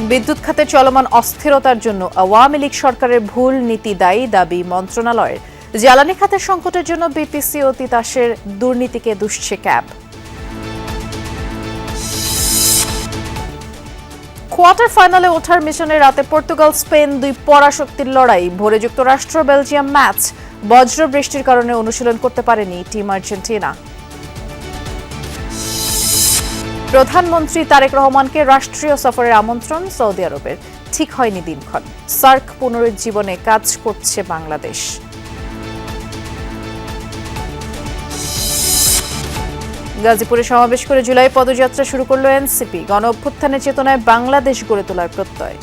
বিদ্যুৎ খাতে চলমান অস্থিরতার জন্য আওয়ামী লীগ সরকারের ভুল নীতি দাবি মন্ত্রণালয়ের। জ্বালানি খাতের সংকটের জন্য বিপিসি ও তিতাসের দুর্নীতিকে দুষছে ক্যাব। কোয়ার্টার ফাইনালে ওঠার মিশনে রাতে পর্তুগাল স্পেন দুই পরাশক্তির লড়াই। ভোরে যুক্তরাষ্ট্র বেলজিয়াম ম্যাচ। বজ্র বৃষ্টির কারণে অনুশীলন করতে পারেনি টিম আর্জেন্টিনা। প্রধানমন্ত্রী তারেক রহমানকে রাষ্ট্রীয় সফরের আমন্ত্রণ সৌদি আরবের। ঠিক হয়নি দিনক্ষণ। সার্ক পুনরুজ্জীবনে কাজ করছে বাংলাদেশ। গাজীপুরে সমাবেশ করে জুলাই পদযাত্রা শুরু করল এনসিপি। গণ অভ্যুত্থানের চেতনায় বাংলাদেশ গড়ে তোলার প্রত্যয়।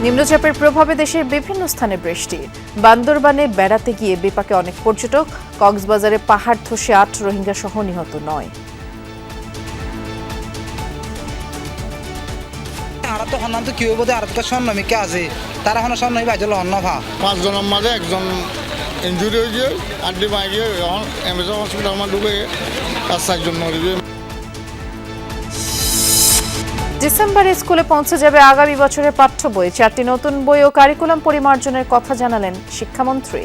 নিম্নচাপের প্রভাবে দেশের বিভিন্ন স্থানে বৃষ্টি। বান্দরবানে বেড়াতে গিয়ে বিপাকে অনেক পর্যটক। কক্সবাজারে পাহাড় ধসে ৮ রোহিঙ্গা সহ নিহত ৯। পাঁচজনের মাঝে একজন ইঞ্জুরি হয়েছে, আড্ডি বাইকে এমএসএ হসপিটাল আমার ঢুকে 4জন মরে। ডিসেম্বরে স্কুলে পৌঁছে যাবে আগামী বছরের পাঠ্য বই। 4টি নতুন বই ও কারিকুলাম পরিমার্জনের কথা জানালেন শিক্ষামন্ত্রী।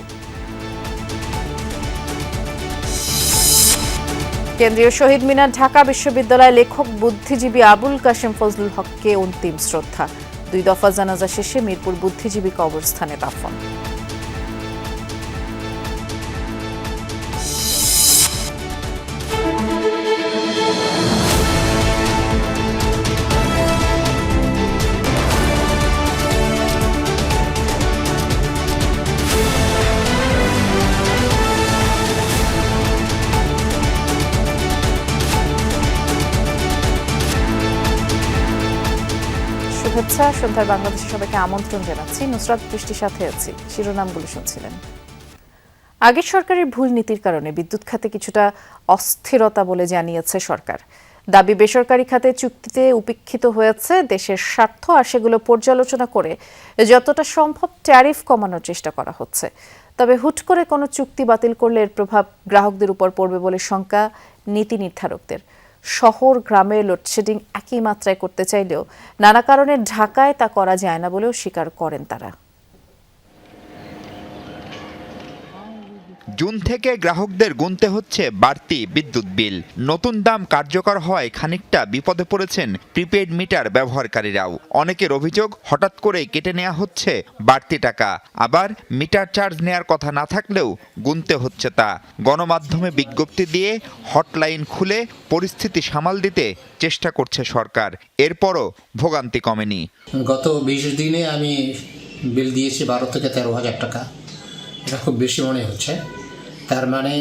কেন্দ্রীয় শহীদ মিনার ঢাকা বিশ্ববিদ্যালয় লেখক বুদ্ধিজীবী আবুল কাশেম ফজলুল হককে অন্তিম শ্রদ্ধা। 2 দফা জানাজা শেষে মিরপুর বুদ্ধিজীবী কবরস্থানে দাফন। শুভেচ্ছা। সন্ধ্যার বাংলাদেশে সবাইকে আমন্ত্রণ জানাচ্ছি। নুসরাত বৃষ্টির সাথে আছি। শিরোনামগুলো শুনছিলেন। আগের সরকারের ভুল নীতির কারণে বিদ্যুৎ খাতে কিছুটা অস্থিরতা বলে জানিয়েছে সরকার। দাবি বেসরকারি খাতে চুক্তিতে উপেক্ষিত হয়েছে দেশের স্বার্থ, আর সেগুলো পর্যালোচনা করে যতটা সম্ভব ট্যারিফ কমানোর চেষ্টা করা হচ্ছে। তবে হুট করে কোনো চুক্তি বাতিল করলে এর প্রভাব গ্রাহকদের উপর পড়বে বলে শঙ্কা নীতি নির্ধারকদের। শহর গ্রামে লোডশেডিং একই মাত্রায় করতে চাইলেও নানা কারণে ঢাকায় তা করা যায় না বলেও স্বীকার করেন তারা। জুন থেকে গ্রাহকদের গুনতে হচ্ছে বাড়তি বিদ্যুৎ বিল। নতুন দাম কার্যকর হওয়ায় খানিকটা বিপদে পড়েছেন প্রিপেইড মিটার ব্যবহারকারীরাও। অনেকের অভিযোগ, হঠাৎ করে কেটে নেওয়া হচ্ছে বাড়তি টাকা। আবার মিটার চার্জ নেয়ার কথা না থাকলেও গুনতে হচ্ছে তা। গণমাধ্যমে বিজ্ঞপ্তি দিয়ে হটলাইন খুলে পরিস্থিতি সামাল দিতে চেষ্টা করছে সরকার। এরপরও ভোগান্তি কমেনি। গত 20 দিনে আমি বিল দিয়েছি 12 থেকে 13,000 টাকা। এটা খুব বেশি মনে হচ্ছে। তার মানে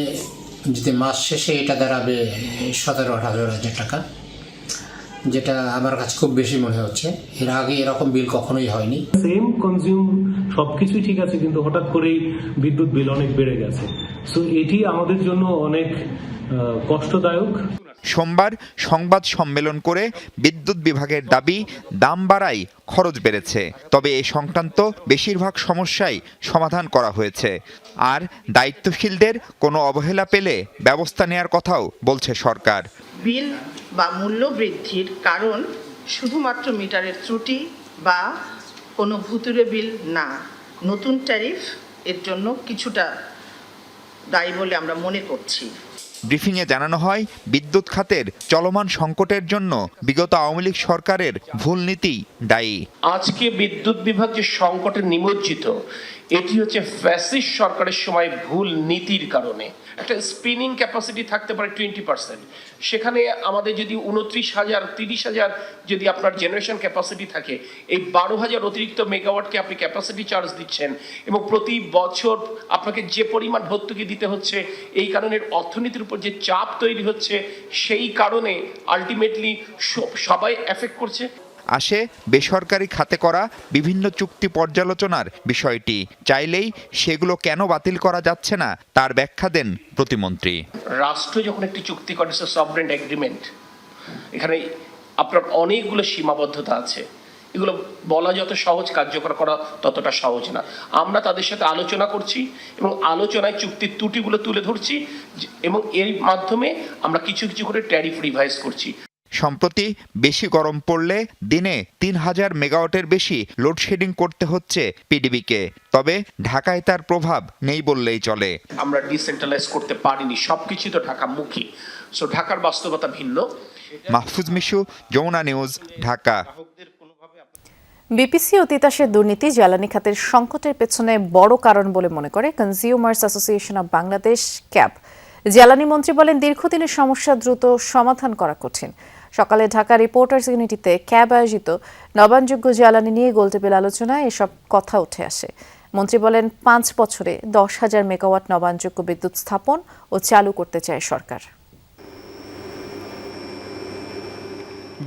যদি মাস শেষে এটা দাঁড়াবে 17,000 টাকা, যেটা আমার কাছে খুব বেশি মনে হচ্ছে। এর আগে এরকম বিল কখনোই হয়নি। সেম কনজিউম সবকিছুই ঠিক আছে, কিন্তু হঠাৎ করেই বিদ্যুৎ বিল অনেক বেড়ে গেছে। সো এটি আমাদের জন্য অনেক কষ্টদায়ক। সোমবার সংবাদ সম্মেলন করে বিদ্যুৎ বিভাগের দাবি, দাম বাড়ায় খরচ বেড়েছে। তবে এ সংক্রান্ত বেশিরভাগ সমস্যাই সমাধান করা হয়েছে। আর দায়িত্বশীলদের কোনো অবহেলা পেলে ব্যবস্থা নেয়ার কথাও বলছে সরকার। বিল বা মূল্য বৃদ্ধির কারণ শুধুমাত্র মিটারের ত্রুটি বা কোনো ভুতুরে বিল না, নতুন ট্যারিফ এর জন্য কিছুটা দায়ী বলে আমরা মনে করছি। ব্রিফিংয়ে জানানো হয়, বিদ্যুৎ খাতের চলমান সংকটের জন্য বিগত আওয়ামী লীগ সরকারের ভুল নীতি দায়ী। আজকে বিদ্যুৎ বিভাগ যে সংকটে নিমজ্জিত, এটি হচ্ছে ফ্যাসিস্ট সরকারের সময় ভুল নীতির কারণে। একটা স্পিনিং ক্যাপাসিটি থাকতে পারে 20%, সেখানে আমাদের যদি 29,000 30,000 যদি আপনার জেনারেশন ক্যাপাসিটি থাকে, এই 12,000 অতিরিক্ত মেগাওয়াটকে আপনি ক্যাপাসিটি চার্জ দিচ্ছেন এবং প্রতি বছর আপনাকে যে পরিমাণ ভর্তুকি দিতে হচ্ছে, এই কারণে অর্থনীতির উপর যে চাপ তৈরি হচ্ছে, সেই কারণে আলটিমেটলি সবাই এফেক্ট করছে। আসে বেসরকারি খাতে করা বিভিন্ন চুক্তি পর্যালোচনার বিষয়টি। চাইলেই সেগুলো কেন বাতিল করা যাচ্ছে না তার ব্যাখ্যা দেন প্রতিমন্ত্রী। রাষ্ট্র যখন একটি চুক্তি করে, সভরেন এগ্রিমেন্ট, এখানে আপনার অনেকগুলো সীমাবদ্ধতা আছে। এগুলো বলা যত সহজ, কার্যকর করা ততটা সহজ না। আমরা তাদের সাথে আলোচনা করছি এবং আলোচনায় চুক্তির ত্রুটিগুলো তুলে ধরছি এবং এর মাধ্যমে আমরা কিছু কিছু করে ট্যারিফ রিভাইজ করছি। সম্প্রতি বেশি গরম পড়লে দিনে 3000 মেগাওয়াটের বেশি লোডশেডিং করতে হচ্ছে পিডিবিকে। তবে ঢাকায় তার প্রভাব নেই বললেই চলে। আমরা ডিসেন্ট্রালাইজ করতে পারিনি, সবকিছু তো ঢাকামুখী। সো ঢাকার বাস্তবতা ভিন্ন। মাহফুজ মিশু, যমুনা নিউজ, ঢাকা। বিপিসি ও তিতাসের দুর্নীতি জ্বালানি খাতের সংকটের পেছনে বড় কারণ বলে মনে করে consumers association of Bangladesh, cab. জ্বালানি মন্ত্রী বলেন, দীর্ঘদিনের সমস্যা দ্রুত সমাধান করা কঠিন। সকালে ঢাকা রিপোর্টার্স ইউনিটিতে ক্যাব আয়োজিত নবায়নযোগ্য জ্বালানি নিয়ে গোলটেবিল আলোচনায় এসব কথা উঠে আসে। মন্ত্রী বলেন, 5 বছরে 10,000 মেগাওয়াট নবায়নযোগ্য বিদ্যুৎ স্থাপন ও চালু করতে চায় সরকার।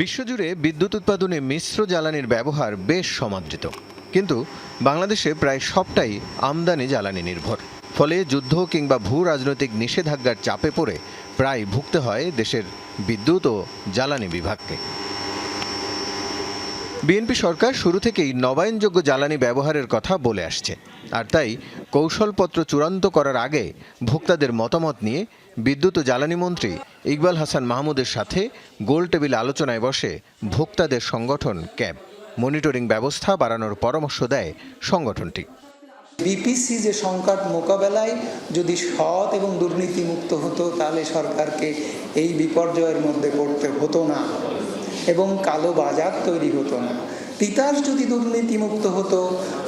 বিশ্বজুড়ে বিদ্যুৎ উৎপাদনে মিশ্র জ্বালানির ব্যবহার বেশ সমাদৃত, কিন্তু বাংলাদেশে প্রায় সবটাই আমদানি জ্বালানি নির্ভর। ফলে যুদ্ধ কিংবা ভূ রাজনৈতিক নিষেধাজ্ঞার চাপে পড়ে প্রায় ভুগতে হয় দেশের বিদ্যুৎ ও জ্বালানি বিভাগকে। বিএনপি সরকার শুরু থেকেই নবায়নযোগ্য জ্বালানি ব্যবহারের কথা বলে আসছে, আর তাই কৌশলপত্র চূড়ান্ত করার আগে ভোক্তাদের মতামত নিয়ে বিদ্যুৎ ও জ্বালানি মন্ত্রী ইকবাল হাসান মাহমুদের সাথে গোলটেবিল আলোচনায় বসে ভোক্তাদের সংগঠন ক্যাব। মনিটরিং ব্যবস্থা বাড়ানোর পরামর্শ দেয় সংগঠনটি। বিপিসি যে সংকট মোকাবেলায় যদি সৎ এবং দুর্নীতিমুক্ত হতো, তাহলে সরকারকে এই বিপর্যয়ের মধ্যে পড়তে হতো না এবং কালো বাজার তৈরি হতো না। তিতাস যদি দুর্নীতিমুক্ত হতো,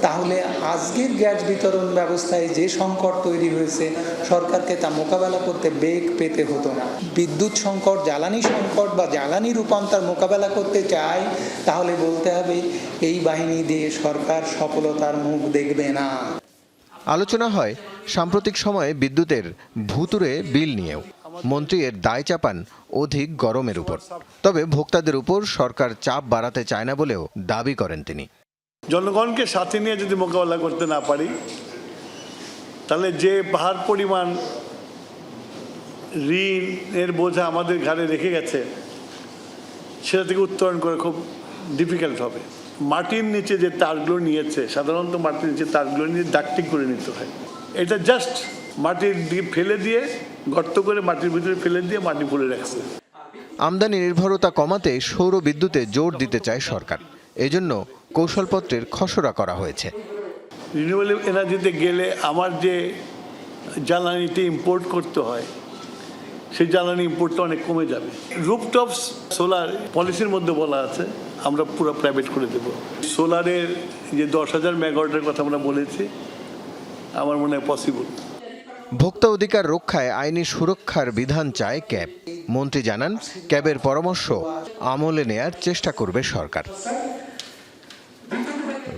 তাহলে আজকের গ্যাস বিতরণ ব্যবস্থায় যে সংকট তৈরি হয়েছে, সরকারকে তা মোকাবেলা করতে বেগ পেতে হতো না। বিদ্যুৎ সংকট, জ্বালানি সংকট বা জ্বালানি রূপান্তর মোকাবেলা করতে চায়, তাহলে বলতে হবে এই বাহিনী দিয়ে সরকার সফলতার মুখ দেখবে না। আলোচনা হয় সাম্প্রতিক সময়ে বিদ্যুতের ভুতুড়ে বিল নিয়েও। মন্ত্রী এর দায় চাপান অধিক গরমের উপর। তবে ভোক্তাদের উপর সরকার চাপ বাড়াতে চায় না বলেও দাবি করেন তিনি। জনগণকে সাথে নিয়ে যদি মোকাবেলা করতে না পারি, তাহলে যে পাহাড় পরিমাণ ঋণের বোঝা আমাদের ঘাড়ে রেখে গেছে, সেটা থেকে উত্তরণ করে খুব ডিফিকাল্ট হবে। মাটির নিচে যে তারগুলো নিয়েছে, সাধারণত মাটির নিচে তারগুলো নিয়ে ডাক্টিং করে নিতে হয়। এটা জাস্ট মাটির দিয়ে ফেলে দিয়ে, গর্ত করে মাটির ভিতরে ফেলে দিয়ে মাটি ভরে রাখছে। আমদানি নির্ভরতা কমাতে সৌর বিদ্যুতে জোর দিতে চায় সরকার। এজন্য কৌশলপত্রের খসড়া করা হয়েছে। রিনিউয়েবল এনার্জিতে গেলে আমার যে জ্বালানিটি ইম্পোর্ট করতে হয়, সেই জ্বালানি ইম্পোর্টটা অনেক কমে যাবে। রুফটপ সোলার পলিসির মধ্যে বলা আছে আমরা পুরো প্রাইভেট করে দেব। সোলারের যে 10,000 মেগাওয়াটের কথা আমরা বলেছি, আমার মনে হয় পসিবল। ভোক্তা অধিকার রক্ষায় আইনি সুরক্ষার বিধান চায় ক্যাব। মন্ত্রী জানান, ক্যাবের পরামর্শ আমলে নেয়ার চেষ্টা করবে সরকার।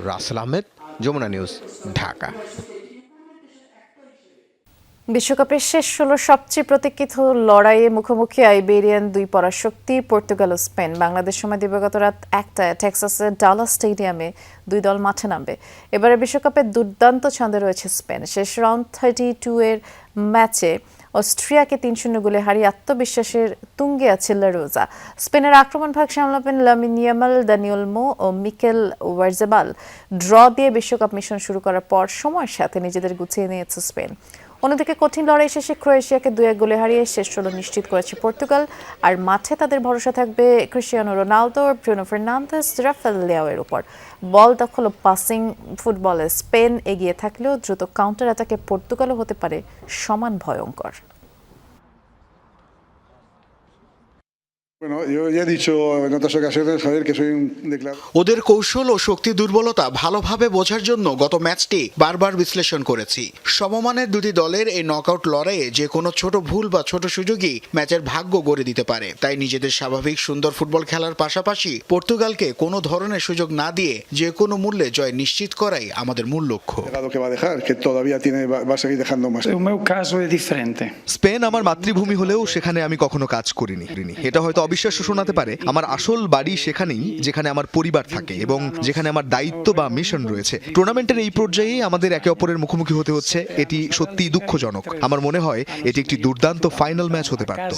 রাসেল আহমেদ, যমুনা নিউজ, ঢাকা। বিশ্বকাপের শেষ 16 সবচেয়ে প্রতীক্ষিত লড়াইয়ে মুখোমুখি আইবেরিয়ান দুই পরাশক্তি পর্তুগাল ও স্পেন। বাংলাদেশ সময় দিবাগত রাত 1টায় টেক্সাসের ডালাস স্টেডিয়ামে দুই দল মাঠে নামবে। এবারে বিশ্বকাপে দুর্দান্ত ছন্দে রয়েছে স্পেন। শেষ রাউন্ড 32 এর ম্যাচে অস্ট্রিয়াকে 3-0 গোলে হারিয়ে আত্মবিশ্বাসের তুঙ্গে আছে লা রোজা। স্পেনের আক্রমণ ভাগ সামলাবেন লামিন ইয়ামাল, দানি ওলমো ও মিকেল ওয়ারজাবাল। ড্র দিয়ে বিশ্বকাপ মিশন শুরু করার পর সময়ের সাথে নিজেদের গুছিয়ে নিয়েছে স্পেন। অন্যদিকে কঠিন লড়াই শেষে ক্রোয়েশিয়াকে 2-1 গোলে হারিয়ে শেষ 16 নিশ্চিত করেছে পর্তুগাল। আর মাঠে তাদের ভরসা থাকবে Cristiano Ronaldo, Bruno Fernandes, Rafael লিয়াওয়ের উপর। বল দখল ও পাসিং ফুটবলে স্পেন এগিয়ে থাকলেও দ্রুত কাউন্টার অ্যাটাকে পর্তুগালও হতে পারে সমান ভয়ঙ্কর। ওদের কৌশল ও শক্তি দুর্বলতা ভালোভাবে বোঝার জন্য গত ম্যাচটি বারবার বিশ্লেষণ করেছি। সমমানের দুটি দলের এই নকআউট লড়াইয়ে যে কোনো ছোট ভুল বা ছোট সুযোগই ম্যাচের ভাগ্য গড়ে দিতে পারে। তাই নিজেদের স্বাভাবিক সুন্দর ফুটবল খেলার পাশাপাশি পর্তুগালকে কোনো ধরনের সুযোগ না দিয়ে যে কোনো মূল্যে জয় নিশ্চিত করাই আমাদের মূল লক্ষ্য। স্পেন আমার মাতৃভূমি হলেও সেখানে আমি কখনো কাজ করিনি। এটা হয়তো অবিশ্বাস্য শোনাতে পারে, আমার আসল বাড়ি সেখানেই যেখানে আমার পরিবার থাকে এবং যেখানে আমার দায়িত্ব বা মিশন রয়েছে। টুর্নামেন্টের এই পর্যায়ে আমাদের একে অপরের মুখোমুখি হতে হচ্ছে, এটি সত্যিই দুঃখজনক। আমার মনে হয় এটি একটি দুর্দান্ত ফাইনাল ম্যাচ হতে পারত।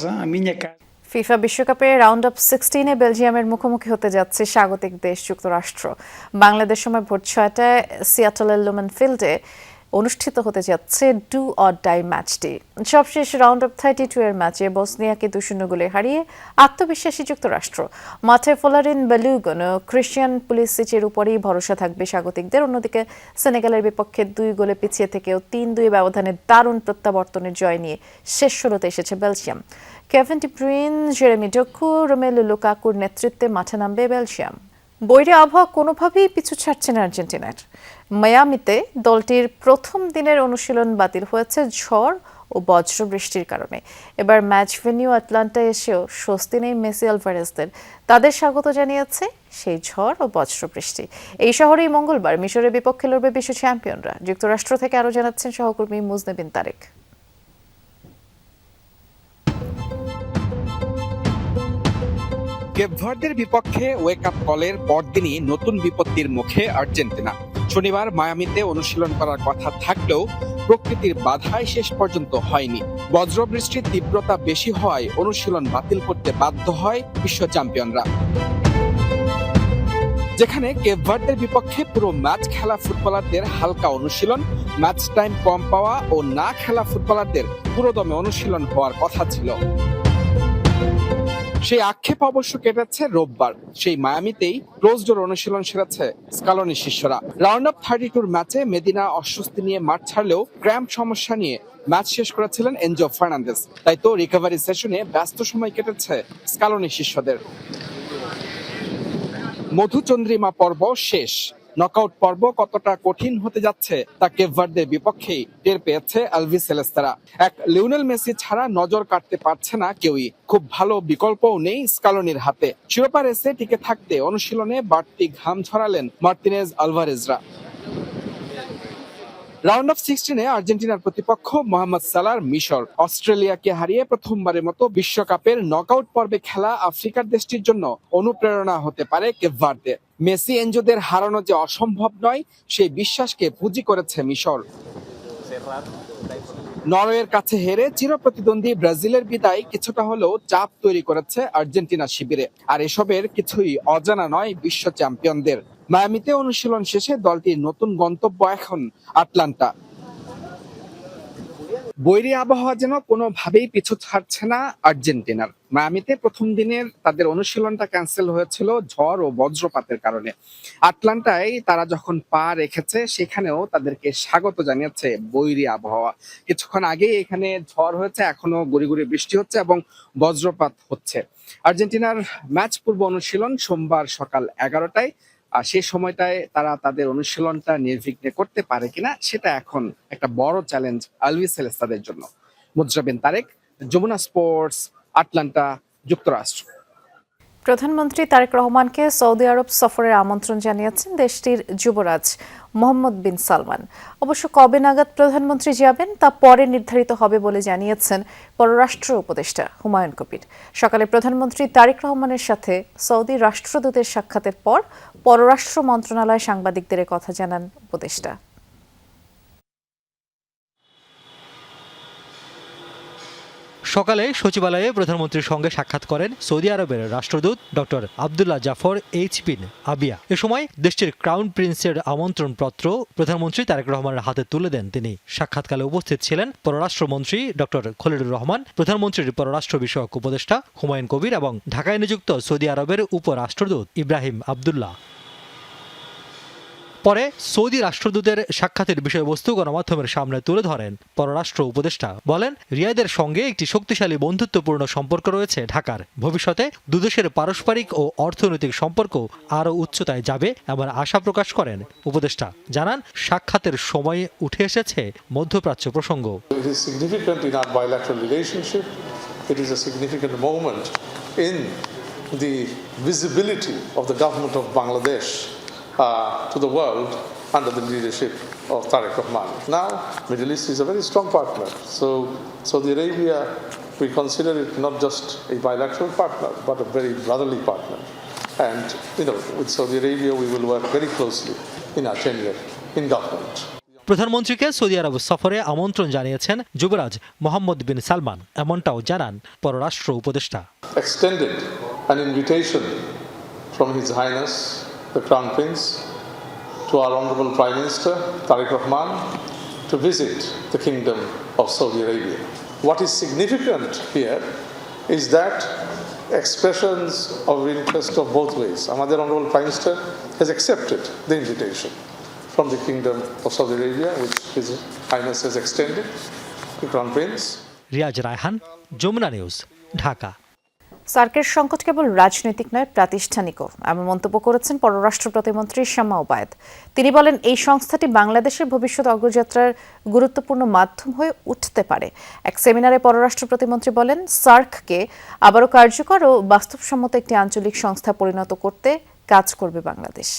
ফিফা বিশ্বকাপে রাউন্ড অফ 16-এ বেলজিয়ামের মুখোমুখি হতে যাচ্ছে স্বাগতিক দেশ যুক্তরাষ্ট্র। বাংলাদেশ সময় ভোর 6টায় সিয়াটলের লুমেন ফিল্ডে অনুষ্ঠিত হতে যাচ্ছে ডু অর ডাই ম্যাচটি। সবশেষ রাউন্ড অফ 32 এর ম্যাচে বসনিয়াকে 2-0 গোলে হারিয়ে আত্মবিশ্বাসী যুক্তরাষ্ট্র। মাঠে ফ্লোরিন বেলুগন ও ক্রিশ্চিয়ান পুলিসিচের উপরই ভরসা থাকবে স্বাগতিকদের। অন্যদিকে সেনেগালের বিপক্ষে 2 গোলে পিছিয়ে থেকেও 3-2 ব্যবধানে দারুণ প্রত্যাবর্তনের জয় নিয়ে শেষ 16তে এসেছে Belgium. Kevin De Bruyne, Jeremy Doku, Romelu লুকাকুর নেতৃত্বে মাঠে নামবে বেলজিয়াম। বৈরী আবহাওয়া কোনোভাবেই পিছু ছাড়ছে না আর্জেন্টিনার। মায়ামিতে দলটির প্রথম দিনের অনুশীলন বাতিল হয়েছে ঝড় ও বজ্র বৃষ্টির কারণে। এবার ম্যাচ ভেন্যু আটলান্টায় এসেও স্বস্তি নেই মেসি আলভারেজদের। তাদের স্বাগত জানিয়েছে সেই ঝড় ও বজ্র বৃষ্টি। এই শহরেই মঙ্গলবার মিশরের বিপক্ষে লড়বে বিশ্ব চ্যাম্পিয়নরা। যুক্তরাষ্ট্র থেকে আরও জানাচ্ছেন সহকর্মী মুজনেবিন তারেক। কেপ ভার্দের বিপক্ষে ওয়েক আপ কলের পরদিনই নতুন বিপত্তির মুখে আর্জেন্টিনা। শনিবার মায়ামিতে অনুশীলন করার কথা থাকলেও প্রকৃতির বাধায় শেষ পর্যন্ত হয়নি। বজ্রবৃষ্টির তীব্রতা বেশি হওয়ায় অনুশীলন বাতিল করতে বাধ্য হয় বিশ্ব চ্যাম্পিয়নরা। যেখানে কেপ ভার্দের বিপক্ষে পুরো ম্যাচ খেলা ফুটবলারদের হালকা অনুশীলন, ম্যাচ টাইম কম পাওয়া ও না খেলা ফুটবলারদের পুরোদমে অনুশীলন হওয়ার কথা ছিল। সেই আক্ষেপ অবশ্য কেটেছে রোববার। সেই মায়ামিতেই ক্লোজ ডোর অনুশীলন সেরেছে স্কালোনি শিষ্যরা। রাউন্ড অফ 32 ম্যাচে মেদিনা অস্বস্তি নিয়ে মাঠ ছাড়লেও ক্র্যাম্প সমস্যা নিয়ে ম্যাচ শেষ করেছিলেন এনজো ফার্নান্দেজ। তাই তো রিকভারি সেশনে ব্যস্ত সময় কেটেছে স্কালোনি শিষ্যদের। মধুচন্দ্রিমা পর্ব শেষ। নকআউট পর্ব কতটা কঠিন হতে যাচ্ছে তা কেপ ভার্দের বিপক্ষেই টের পেয়েছে আলবিসেলেস্তারা। এক লিওনেল মেসি ছাড়া নজর কাটতে পারছে না কেউই। খুব ভালো বিকল্পও নেই স্কালোনির হাতে। শিরোপা রেসে টিকে থাকতে অনুশীলনে বাড়তি ঘাম ঝরালেন মার্টিনেজ আলভারেজরা। রাউন্ড অফ 16-এ আর্জেন্টিনার প্রতিপক্ষ মোহাম্মদ সালার মিশর। অস্ট্রেলিয়াকে হারিয়ে প্রথমবারের মতো বিশ্বকাপের নকআউট পর্বে খেলা আফ্রিকার দেশটির জন্য অনুপ্রেরণা হতে পারে কেপ ভার্দে। মেসি এনজোদের হারানো যে অসম্ভব নয় সেই বিশ্বাসকে পুঁজি করেছে মিশর। নরওয়ের কাছে হেরে চিরপ্রতিদ্বন্দ্বী ব্রাজিলের বিদায় কিছুটা হলেও চাপ তৈরি করেছে আর্জেন্টিনা শিবিরে। আর এসবের কিছুই অজানা নয় বিশ্ব চ্যাম্পিয়নদের। মায়ামিতে অনুশীলন শেষে দলটির নতুন গন্তব্য এখন আটলান্টা। বৈরী আবহাওয়া যেন কোনোভাবেই পিছু ছাড়ছে না আর্জেন্টিনার। মায়ামিতে প্রথম দিনের তাদের অনুশীলনটা ক্যান্সেল হয়েছিল ঝড় ও বজ্রপাতের কারণে। আটলান্টায় তারা যখন পা রেখেছে সেখানেও তাদেরকে স্বাগত জানিয়েছে বৈরী আবহাওয়া। কিছুক্ষণ আগেই এখানে ঝড় হয়েছে, এখনো গুড়ি গুড়ি বৃষ্টি হচ্ছে এবং বজ্রপাত হচ্ছে। আর্জেন্টিনার ম্যাচ পূর্ব অনুশীলন সোমবার সকাল 11টায়। আর সেই সময়টায় তারা তাদের অনুশীলনটা নির্বিঘ্নে করতে পারে কিনা সেটা এখন একটা বড় চ্যালেঞ্জ আলবিসেলেস্তাদের জন্য। মুজরাবিন তারেক, যমুনা স্পোর্টস, আটলান্টা, যুক্তরাষ্ট্র। প্রধানমন্ত্রী তারেক রহমানকে সৌদি আরব সফরের আমন্ত্রণ জানিয়েছেন দেশটির যুবরাজ মোহাম্মদ বিন সালমান। অবশ্য কবে নাগাদ প্রধানমন্ত্রী যাবেন তা পরে নির্ধারিত হবে বলে জানিয়েছেন পররাষ্ট্র উপদেষ্টা হুমায়ুন কবির। সকালে প্রধানমন্ত্রী তারেক রহমানের সাথে সৌদি রাষ্ট্রদূতের সাক্ষাতের পর পররাষ্ট্র মন্ত্রণালয় সাংবাদিকদের কথা জানান উপদেষ্টা। সকালে সচিবালয়ে প্রধানমন্ত্রীর সঙ্গে সাক্ষাৎ করেন সৌদি আরবের রাষ্ট্রদূত ডক্টর আবদুল্লাহ জাফর এইচ বিন আবিয়া। এ সময় দেশটির ক্রাউন প্রিন্সের আমন্ত্রণপত্র প্রধানমন্ত্রী তারেক রহমানের হাতে তুলে দেন তিনি। সাক্ষাৎকালে উপস্থিত ছিলেন পররাষ্ট্রমন্ত্রী ডক্টর খলিলুর রহমান, প্রধানমন্ত্রীর পররাষ্ট্র বিষয়ক উপদেষ্টা হুমায়ুন কবির এবং ঢাকায় নিযুক্ত সৌদি আরবের উপরাষ্ট্রদূত ইব্রাহিম আবদুল্লাহ। পরে সৌদি রাষ্ট্রদূতের সাক্ষাতের বিষয়বস্তু গণমাধ্যমের সামনে তুলে ধরেন পররাষ্ট্র উপদেষ্টা। বলেন, রিয়াদের সঙ্গে একটি শক্তিশালী বন্ধুত্বপূর্ণ সম্পর্ক রয়েছে ঢাকার। ভবিষ্যতে দুদেশের পারস্পরিক ও অর্থনৈতিক সম্পর্ক আরও উচ্চতায় যাবে এমন আশা প্রকাশ করেন উপদেষ্টা। জানান, সাক্ষাতের সময়ে উঠে এসেছে মধ্যপ্রাচ্য প্রসঙ্গ। To the world under the leadership of Tariq Rahman. Now, Middle East is a very strong partner. So Saudi Arabia, we consider it not just a bilateral partner, but a very brotherly partner. And, with Saudi Arabia, we will work very closely in our tenure in government. প্রধানমন্ত্রীকে Saudi আরব সফরে আমন্ত্রণ জানিয়েছেন যুবরাজ মোহাম্মদ বিন সালমান, এমনটাও জানান পররাষ্ট্র উপদেষ্টা। Extended an invitation from His Highness the Crown Prince to our Honorable Prime Minister Tariq Rahman to visit the Kingdom of Saudi Arabia. What is significant here is that expressions of interest of both ways. Our Honorable Prime Minister has accepted the invitation from the Kingdom of Saudi Arabia, which His Highness has extended, the Crown Prince. Riyaz Raihan, Jamuna news, Dhaka. সার্কের সংকট কেবল রাজনৈতিক নয়, প্রাতিষ্ঠানিকও, এমন মন্তব্য করেছেন পররাষ্ট্র প্রতিমন্ত্রী শামা ওবায়েদ। তিনি বলেন, এই সংস্থাটি বাংলাদেশের ভবিষ্যৎ অগ্রযাত্রার গুরুত্বপূর্ণ মাধ্যম হয়ে উঠতে পারে। এক সেমিনারে পররাষ্ট্র প্রতিমন্ত্রী বলেন, সার্ককে আবারও কার্যকর ও বাস্তবসম্মত একটি আঞ্চলিক সংস্থা পরিণত করতে কাজ করবে বাংলাদেশ।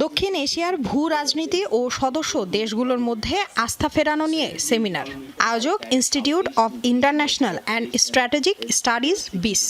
দক্ষিণ এশিয়ার ভূ রাজনীতি ও সদস্য দেশগুলোর মধ্যে আস্থা ফেরানো নিয়ে সেমিনার। আয়োজক institute of international and strategic studies বিস।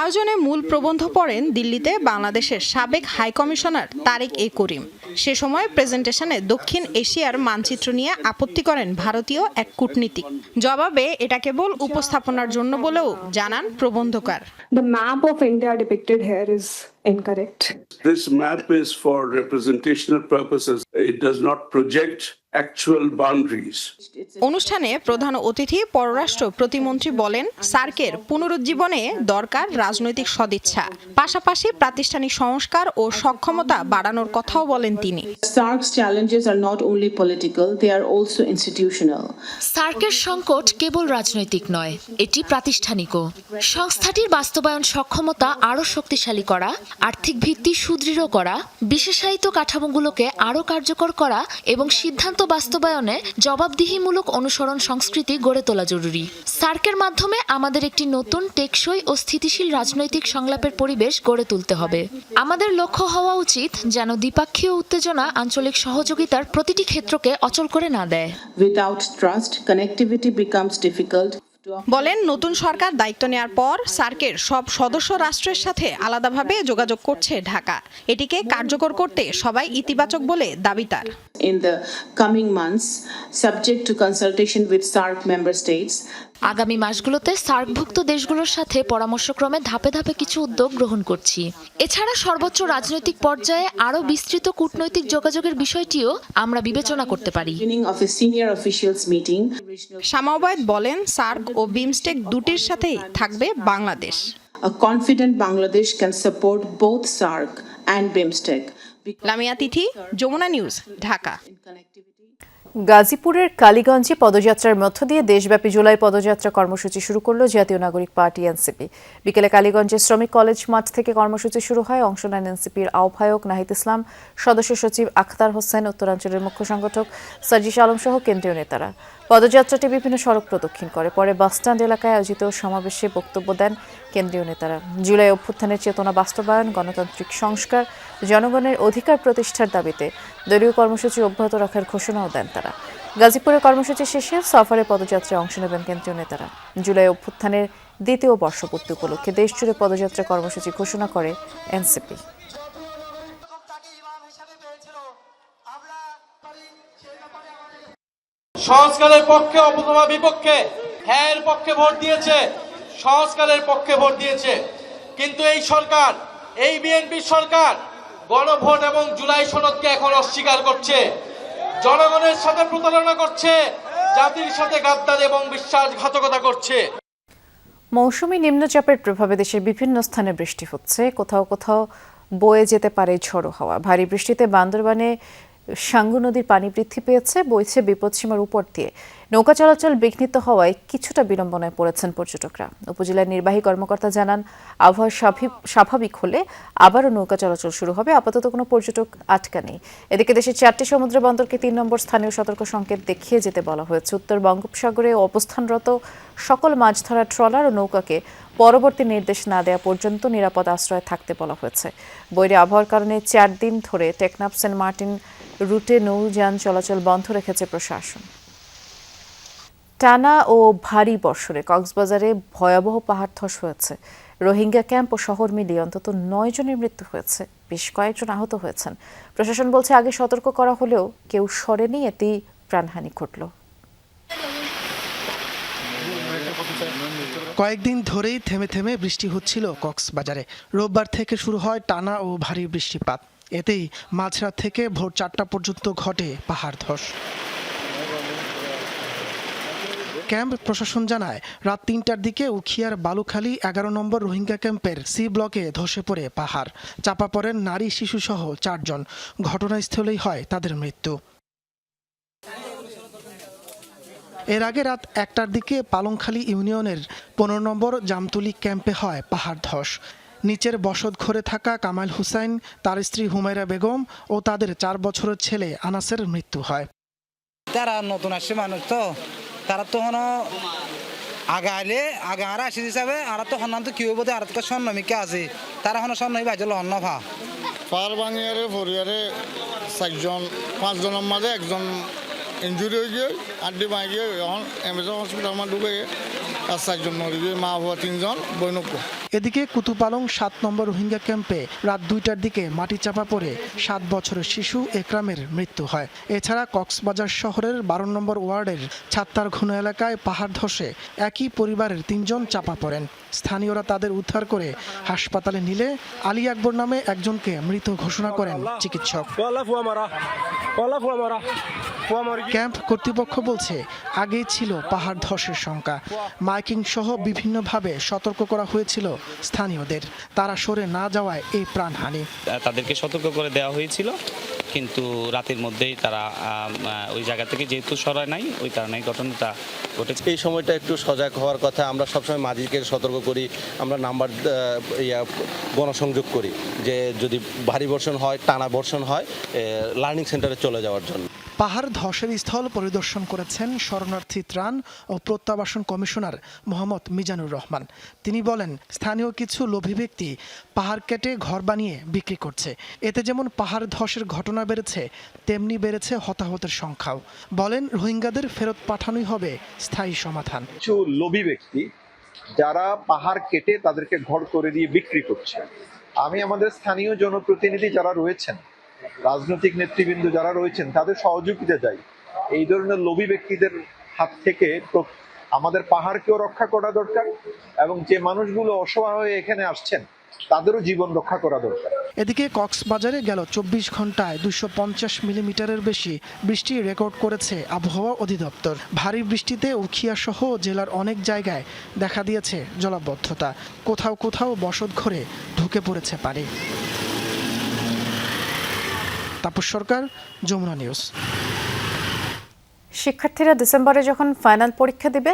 আয়োজনে মূল প্রবন্ধ পড়েন দিল্লিতে বাংলাদেশের সাবেক হাই কমিশনার তারেক এ করিম। সে সময় প্রেজেন্টেশনে দক্ষিণ এশিয়ার মানচিত্র নিয়ে আপত্তি করেন ভারতীয় এক কূটনীতিক। জবাবে এটা কেবল উপস্থাপনার জন্য বলেও জানান প্রবন্ধকার। The map of India depicted here is incorrect. This map is for representational purposes. It does not project actual boundaries. অনুষ্ঠানে প্রধান অতিথি পররাষ্ট্র প্রতিমন্ত্রী বলেন, সার্কের পুনরুজ্জীবনে দরকার রাজনৈতিক সদিচ্ছা, পাশাপাশি প্রাতিষ্ঠানিক সংস্কার ও সক্ষমতা বাড়ানোর কথাও বলেন তিনি। SARC's challenges are not only political, they are also institutional. সার্কের সংকট কেবল রাজনৈতিক নয়, এটি প্রাতিষ্ঠানিকও। সংস্থাটির বাস্তবায়ন সক্ষমতা আরও শক্তিশালী করা, আর্থিক ভিত্তি সুদৃঢ় করা, বিশেষায়িত কাঠামোগুলোকে আরও কার্যকর করা এবং সিদ্ধান্ত বাস্তবায়নে জবাবদিহিমূলক অনুসরণ সংস্কৃতি গড়ে তোলা জরুরি। সার্কের মাধ্যমে আমাদের একটি নতুন, টেকসই ও স্থিতিশীল রাজনৈতিক সংলাপের পরিবেশ গড়ে তুলতে হবে। আমাদের লক্ষ্য হওয়া উচিত যেন দ্বিপাক্ষীয় উত্তেজনা আঞ্চলিক সহযোগিতার প্রতিটি ক্ষেত্রকে অচল করে না দেয়। Without trust, connectivity becomes difficult. বলেন, নতুন সরকার দায়িত্ব নেওয়ার পর সার্কের সব সদস্য রাষ্ট্রের সাথে আলাদাভাবে যোগাযোগ করছে ঢাকা। এটিকে কার্যকর করতে সবাই ইতিবাচক বলে দাবি তার। In the coming months, subject to consultation with SARC member states, আগামী মাসগুলোতে সার্কভুক্ত দেশগুলোর সাথে পরামর্শক্রমে ধাপে ধাপে কিছু উদ্যোগ গ্রহণ করছি। এছাড়া সর্বোচ্চ রাজনৈতিক পর্যায়ে আরও বিস্তৃত কূটনৈতিক যোগাযোগের বিষয়টিও আমরা বিবেচনা করতে পারি। শামা ওবায়েদ বলেন, সার্ক ও বিমস্টেক দুটির সাথেই থাকবে Bangladesh. A confident Bangladesh can support both SARC and BIMSTEC. Lamia Tithi, Jamuna news, Dhaka. গাজীপুরের কালীগঞ্জে পদযাত্রার মধ্য দিয়ে দেশব্যাপী জুলাই পদযাত্রা কর্মসূচি শুরু করল জাতীয় নাগরিক পার্টি এনসিপি। বিকেলে কালীগঞ্জের শ্রমিক কলেজ মাঠ থেকে কর্মসূচি শুরু হয়। অংশ নেন এনসিপির আহ্বায়ক নাহিদ ইসলাম, সদস্য সচিব আখতার হোসেন, উত্তরাঞ্চলের মুখ্য সংগঠক সাজিশ আলম সহ কেন্দ্রীয় নেতারা। পদযাত্রাটি বিভিন্ন সড়ক প্রদক্ষিণ করে, পরে বাসস্ট্যান্ড এলাকায় আয়োজিত সমাবেশে বক্তব্য দেন কেন্দ্রীয় নেতারা। জুলাই অভ্যুত্থানের চেতনা বাস্তবায়ন, গণতান্ত্রিক সংস্কার, জনগণের অধিকার প্রতিষ্ঠার দাবিতে দলীয় কর্মসূচি অব্যাহত রাখার ঘোষণাও দেন তারা। গাজীপুরে কর্মসূচি শেষে সফরে পদযাত্রায় অংশ নেবেন কেন্দ্রীয় নেতারা। জুলাই অভ্যুত্থানের দ্বিতীয় বর্ষপূর্তি উপলক্ষে দেশজুড়ে পদযাত্রা কর্মসূচি ঘোষণা করে এনসিপি। সংস্কারের পক্ষে অথবা বিপক্ষে, হ্যাঁ এর পক্ষে ভোট দিয়েছে, সংস্কারের পক্ষে ভোট দিয়েছে। কিন্তু এই সরকার, এই বিএনপি সরকার গণভোট এবং জুলাই সনদকে এখন অস্বীকার করছে, জনগণের সাথে প্রতারণা করছে, জাতির সাথে গাদ্দারি এবং বিশ্বাসঘাতকতা করছে। মৌসুমী নিম্নচাপের প্রভাবে দেশের বিভিন্ন স্থানে বৃষ্টি হচ্ছে, কোথাও কোথাও বয়ে যেতে পারে ঝোড়ো হাওয়া। ভারী বৃষ্টিতে বান্দরবানে সাঙ্গু নদীর পানি বৃদ্ধি পেয়েছে, বইছে বিপদসীমার উপর দিয়ে। নৌকা চলাচল বিঘ্নিত হওয়ায় কিছুটা বিড়ম্বনায় পড়েছেন পর্যটকরা। উপজেলার নির্বাহী কর্মকর্তা জানান, আবহাওয়া স্বাভাবিক হলে আবারও নৌকা চলাচল শুরু হবে। আপাতত কোনো পর্যটক আটকা নেই। এদিকে দেশের 4টি সমুদ্র বন্দরকে 3 নম্বর স্থানীয় সতর্ক সংকেত দেখিয়ে যেতে বলা হয়েছে। উত্তর বঙ্গোপসাগরে অবস্থানরত সকল মাছ ধরা ট্রলার ও নৌকাকে পরবর্তী নির্দেশ না দেওয়া পর্যন্ত নিরাপদ আশ্রয়ে থাকতে বলা হয়েছে। বৈরী আবহাওয়ার কারণে 4 দিন ধরে টেকনাফ সেন্ট মার্টিন রুটে নৌযান চলাচল বন্ধ রেখেছে প্রশাসন। টানা ও ভারী বর্ষণে কক্সবাজারে ভয়াবহ পাহাড় ধস হয়েছে। রোহিঙ্গা ক্যাম্প ও শহর মিলিয়ে অন্তত 9 জনের মৃত্যু হয়েছে। বেশ কয়েকজন আহত হয়েছেন। প্রশাসন বলছে আগে সতর্ক করা হলেও কেউ সরেনি, এতেই প্রাণহানি ঘটল। কয়েকদিন ধরেই থেমে থেমে বৃষ্টি হচ্ছিল কক্সবাজারে। রোববার থেকে শুরু হয় টানা ও ভারী বৃষ্টিপাত। এতেই মাঝরাত থেকে ভোর 4টা পর্যন্ত ঘটে পাহাড় ধস। ক্যাম্প প্রশাসন জানায় রাত 3টার দিকে উখিয়ার বালুখালী 11 নম্বর রোহিঙ্গা ক্যাম্পের সি ব্লকে ধসে পড়ে পাহাড়। চাপা পড়েন নারী শিশুসহ 4 জন। ঘটনাস্থলেই হয় তাদের মৃত্যু। এর আগে রাত 1টার দিকে পালংখালী ইউনিয়নের 15 নম্বর জামতুলি ক্যাম্পে হয় পাহাড় ধস। নিচের বসত ঘরে থাকা কামাল হুসাইন, তার স্ত্রী হুমায়রা বেগম ও তাদের 4 বছরের ছেলে আনাসের মৃত্যু হয়। তারা নতুন আসছে মানুষ, তো তারা তখন আগে আর আসি হিসাবে আর তো হন্যান তো কি হইব, আর তো স্বর্ণমিকা আছে, তারা হন স্বর্ণই বাজল অন্য ভা পার বাঙিয়ারে পরিবারে 4 জন, 5 জনের মাঝে একজন ইঞ্জুরি হয়ে গিয়ে আড্ডি মাই গিয়ে এখন এমএসএম হসপিটাল আমার ঢুকে আর 4 জন মরে গিয়ে, মা বাবা 3 জন, বৈনক্য। এদিকে কুতুপালং 7 নম্বর রোহিঙ্গা ক্যাম্পে রাত 2টার দিকে মাটি চাপা পড়ে 7 বছরের শিশু একরামের মৃত্যু হয়। এছাড়া কক্সবাজার শহরের 12 নম্বর ওয়ার্ডের ছাত্তার ঘন এলাকায় পাহাড় ধসে একই পরিবারের 3 জন চাপা পড়েন। স্থানীয়রা তাদের উদ্ধার করে হাসপাতালে নিলে আলী আকবর নামে একজনকে মৃত ঘোষণা করেন চিকিৎসক। ক্যাম্প কর্তৃপক্ষ বলছে আগেই ছিল পাহাড় ধসের শঙ্কা। মাইকিং সহ বিভিন্নভাবে সতর্ক করা হয়েছিল স্থানীয়দের, তারা সরে না যাওয়ায় এই প্রাণহানি। তাদেরকে সতর্ক করে দেওয়া হয়েছিল, কিন্তু রাতের মধ্যেই তারা ওই জায়গা থেকে যেহেতু সরায় নাই, ওই কারণে ঘটনাটা ঘটেছে। এই সময়টা একটু সজাগ হওয়ার কথা। আমরা সবসময় মাঝিকে সতর্ক করি, আমরা নাম্বার গণসংযোগ করি যে যদি ভারী বর্ষণ হয়, টানা বর্ষণ হয়, লার্নিং সেন্টারে চলে যাওয়ার জন্য। পাহাড় ধসের স্থল পরিদর্শন করেছেন শরণার্থী ত্রাণ ও প্রত্যাবাসন কমিশনার মোহাম্মদ মিজানুর রহমান। তিনি বলেন স্থানীয় কিছু লোভী ব্যক্তি পাহাড় কেটে ঘর বানিয়ে বিক্রি করছে। এতে যেমন পাহাড় ধসের ঘটনা বেড়েছে, তেমনি বেড়েছে হতাহতের সংখ্যাও। বলেন রোহিঙ্গাদের ফেরত পাঠানোই হবে স্থায়ী সমাধান। কিছু লোভী ব্যক্তি যারা পাহাড় কেটে তাদেরকে ঘর করে দিয়ে বিক্রি করছে, আমি আমাদের স্থানীয় জনপ্রতিনিধি যারা রয়েছেন, রাজনৈতিক নেতৃবৃন্দ যারা রয়েছেন, তাদের সহযোগিতা চাই। এই ধরনের লোভী ব্যক্তিদের হাত থেকে আমাদের পাহাড়কেও রক্ষা করা দরকার এবং যে মানুষগুলো অসহায় হয়ে এখানে আসছেন তাদেরও জীবন রক্ষা করা দরকার। এদিকে কক্সবাজারে গেল 24 ঘন্টায় 250 মিলিমিটারের বেশি বৃষ্টি রেকর্ড করেছে আবহাওয়া অধিদপ্তর। ভারী বৃষ্টিতে উখিয়া সহ জেলার অনেক জায়গায় দেখা দিয়েছে জলাবদ্ধতা। কোথাও কোথাও বসত ঘরে ঢুকে পড়েছে পানি। তাপস সরকার, যমুনা নিউজ। শিক্ষার্থীরা ডিসেম্বরে যখন ফাইনাল পরীক্ষা দেবে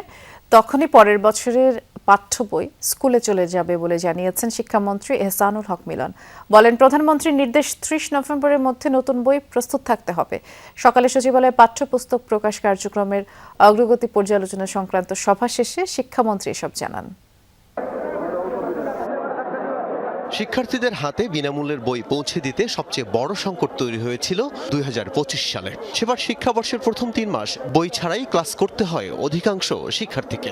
তখনই পরের বছরের পাঠ্য বই স্কুলে চলে যাবে বলে জানিয়েছেন শিক্ষামন্ত্রী এহসানুল হক মিলন। বলেন প্রধানমন্ত্রীর নির্দেশ 30 নভেম্বরের মধ্যে নতুন বই প্রস্তুত থাকতে হবে। সকালে সচিবালয়ে পাঠ্যপুস্তক প্রকাশ কার্যক্রমের অগ্রগতি পর্যালোচনা সংক্রান্ত সভা শেষে শিক্ষামন্ত্রী এসব জানান। শিক্ষার্থীদের হাতে বিনামূল্যের বই পৌঁছে দিতে সবচেয়ে বড় সংকট তৈরি হয়েছিল 2025 সালে। সেবার শিক্ষাবর্ষের প্রথম 3 মাস বই ছাড়াই ক্লাস করতে হয় অধিকাংশ শিক্ষার্থীকে।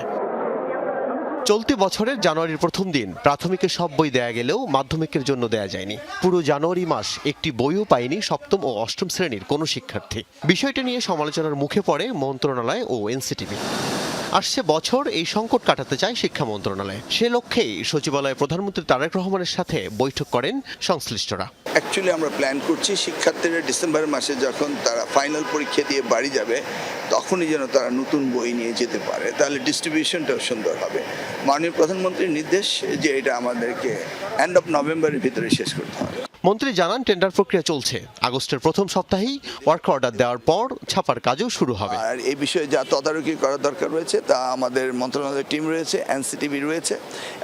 চলতি বছরের জানুয়ারির প্রথম দিন প্রাথমিকে সব বই দেয়া গেলেও মাধ্যমিকের জন্য দেয়া যায়নি। পুরো জানুয়ারি মাস একটি বইও পায়নি সপ্তম ও অষ্টম শ্রেণীর কোনো শিক্ষার্থী। বিষয়টি নিয়ে সমালোচনার মুখে পড়ে মন্ত্রণালয় ও এনসিটিবি। আসছে বছর এই সংকট কাটাতে চায় শিক্ষা মন্ত্রণালয়। সে লক্ষ্যেই সচিবালয়ে প্রধানমন্ত্রী তারেক রহমানের সাথে বৈঠক করেন সংশ্লিষ্টরা। অ্যাকচুয়ালি আমরা প্ল্যান করছি শিক্ষার্থীরা ডিসেম্বর মাসে যখন তারা ফাইনাল পরীক্ষা দিয়ে বাড়ি যাবে তখনই যেন তারা নতুন বই নিয়ে যেতে পারে, তাহলে ডিস্ট্রিবিউশনটাও সুন্দর হবে। মাননীয় প্রধানমন্ত্রীর নির্দেশ যে এটা আমাদেরকে এন্ড অফ নভেম্বরের ভিতরে শেষ করতে হবে। মন্ত্রী জানান টেন্ডার প্রক্রিয়া চলছে, আগস্টের প্রথম সপ্তাহেই ওয়ার্ক অর্ডার দেওয়ার পর ছাপার কাজও শুরু হবে। আর এই বিষয়ে যা তদারকি করার দরকার রয়েছে তা আমাদের মন্ত্রণালয়ের টিম রয়েছে, এনসিটিভি রয়েছে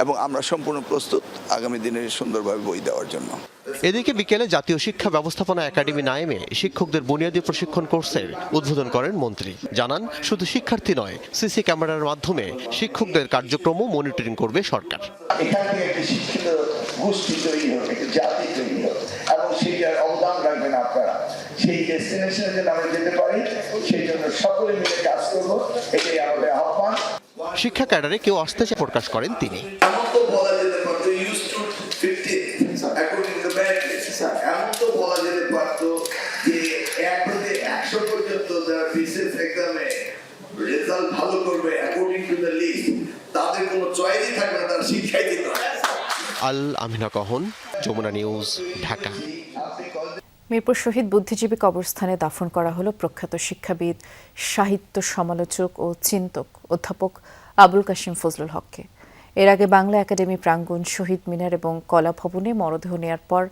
এবং আমরা সম্পূর্ণ প্রস্তুত আগামী দিনে সুন্দরভাবে বই দেওয়ার জন্য। এদিকে বিকেলে জাতীয় শিক্ষা ব্যবস্থাপনা একাডেমি নাইমে শিক্ষকদের বুনিয়াদী প্রশিক্ষণ কোর্সের উদ্বোধন করেন মন্ত্রী। জানান শুধু শিক্ষার্থী নয়, সিসি ক্যামেরার মাধ্যমে শিক্ষকদের কার্যক্রমও মনিটরিং করবে সরকার। এখান থেকে একটি শিক্ষিত গোষ্ঠী তৈরি হোক, একটি জাতি তৈরি হোক এবং সেইটার অবদান রাখবেন আপনারা। সেই ডেস্টিনেশনে যেন আমরা যেতে পারি সেই জন্য সকলে মিলে কাজ করব, এটাই আমাদের আহ্বান। শিক্ষা ক্যাডারে কেউ আসতে চায় প্রকাশ করেন তিনি। ভালো করবে অ্যাকর্ডিং টু দ্য লিস্ট, তাদের কোনো চয়েসই থাকবে না, তারা শিক্ষাই দিতে হবে। আল আমিনা কহন, যমুনা নিউজ, ঢাকা। মিরপুর শহীদ বুদ্ধিজীবী কবরস্থানে দাফন করা হলো প্রখ্যাত শিক্ষাবিদ, সাহিত্য সমালোচক ও চিন্তক অধ্যাপক আবুল কাশেম ফজলুল হককে। এর আগে বাংলা একাডেমি প্রাঙ্গণ, শহীদ মিনার এবং কলা ভবনে মরদেহ নেয়ার পর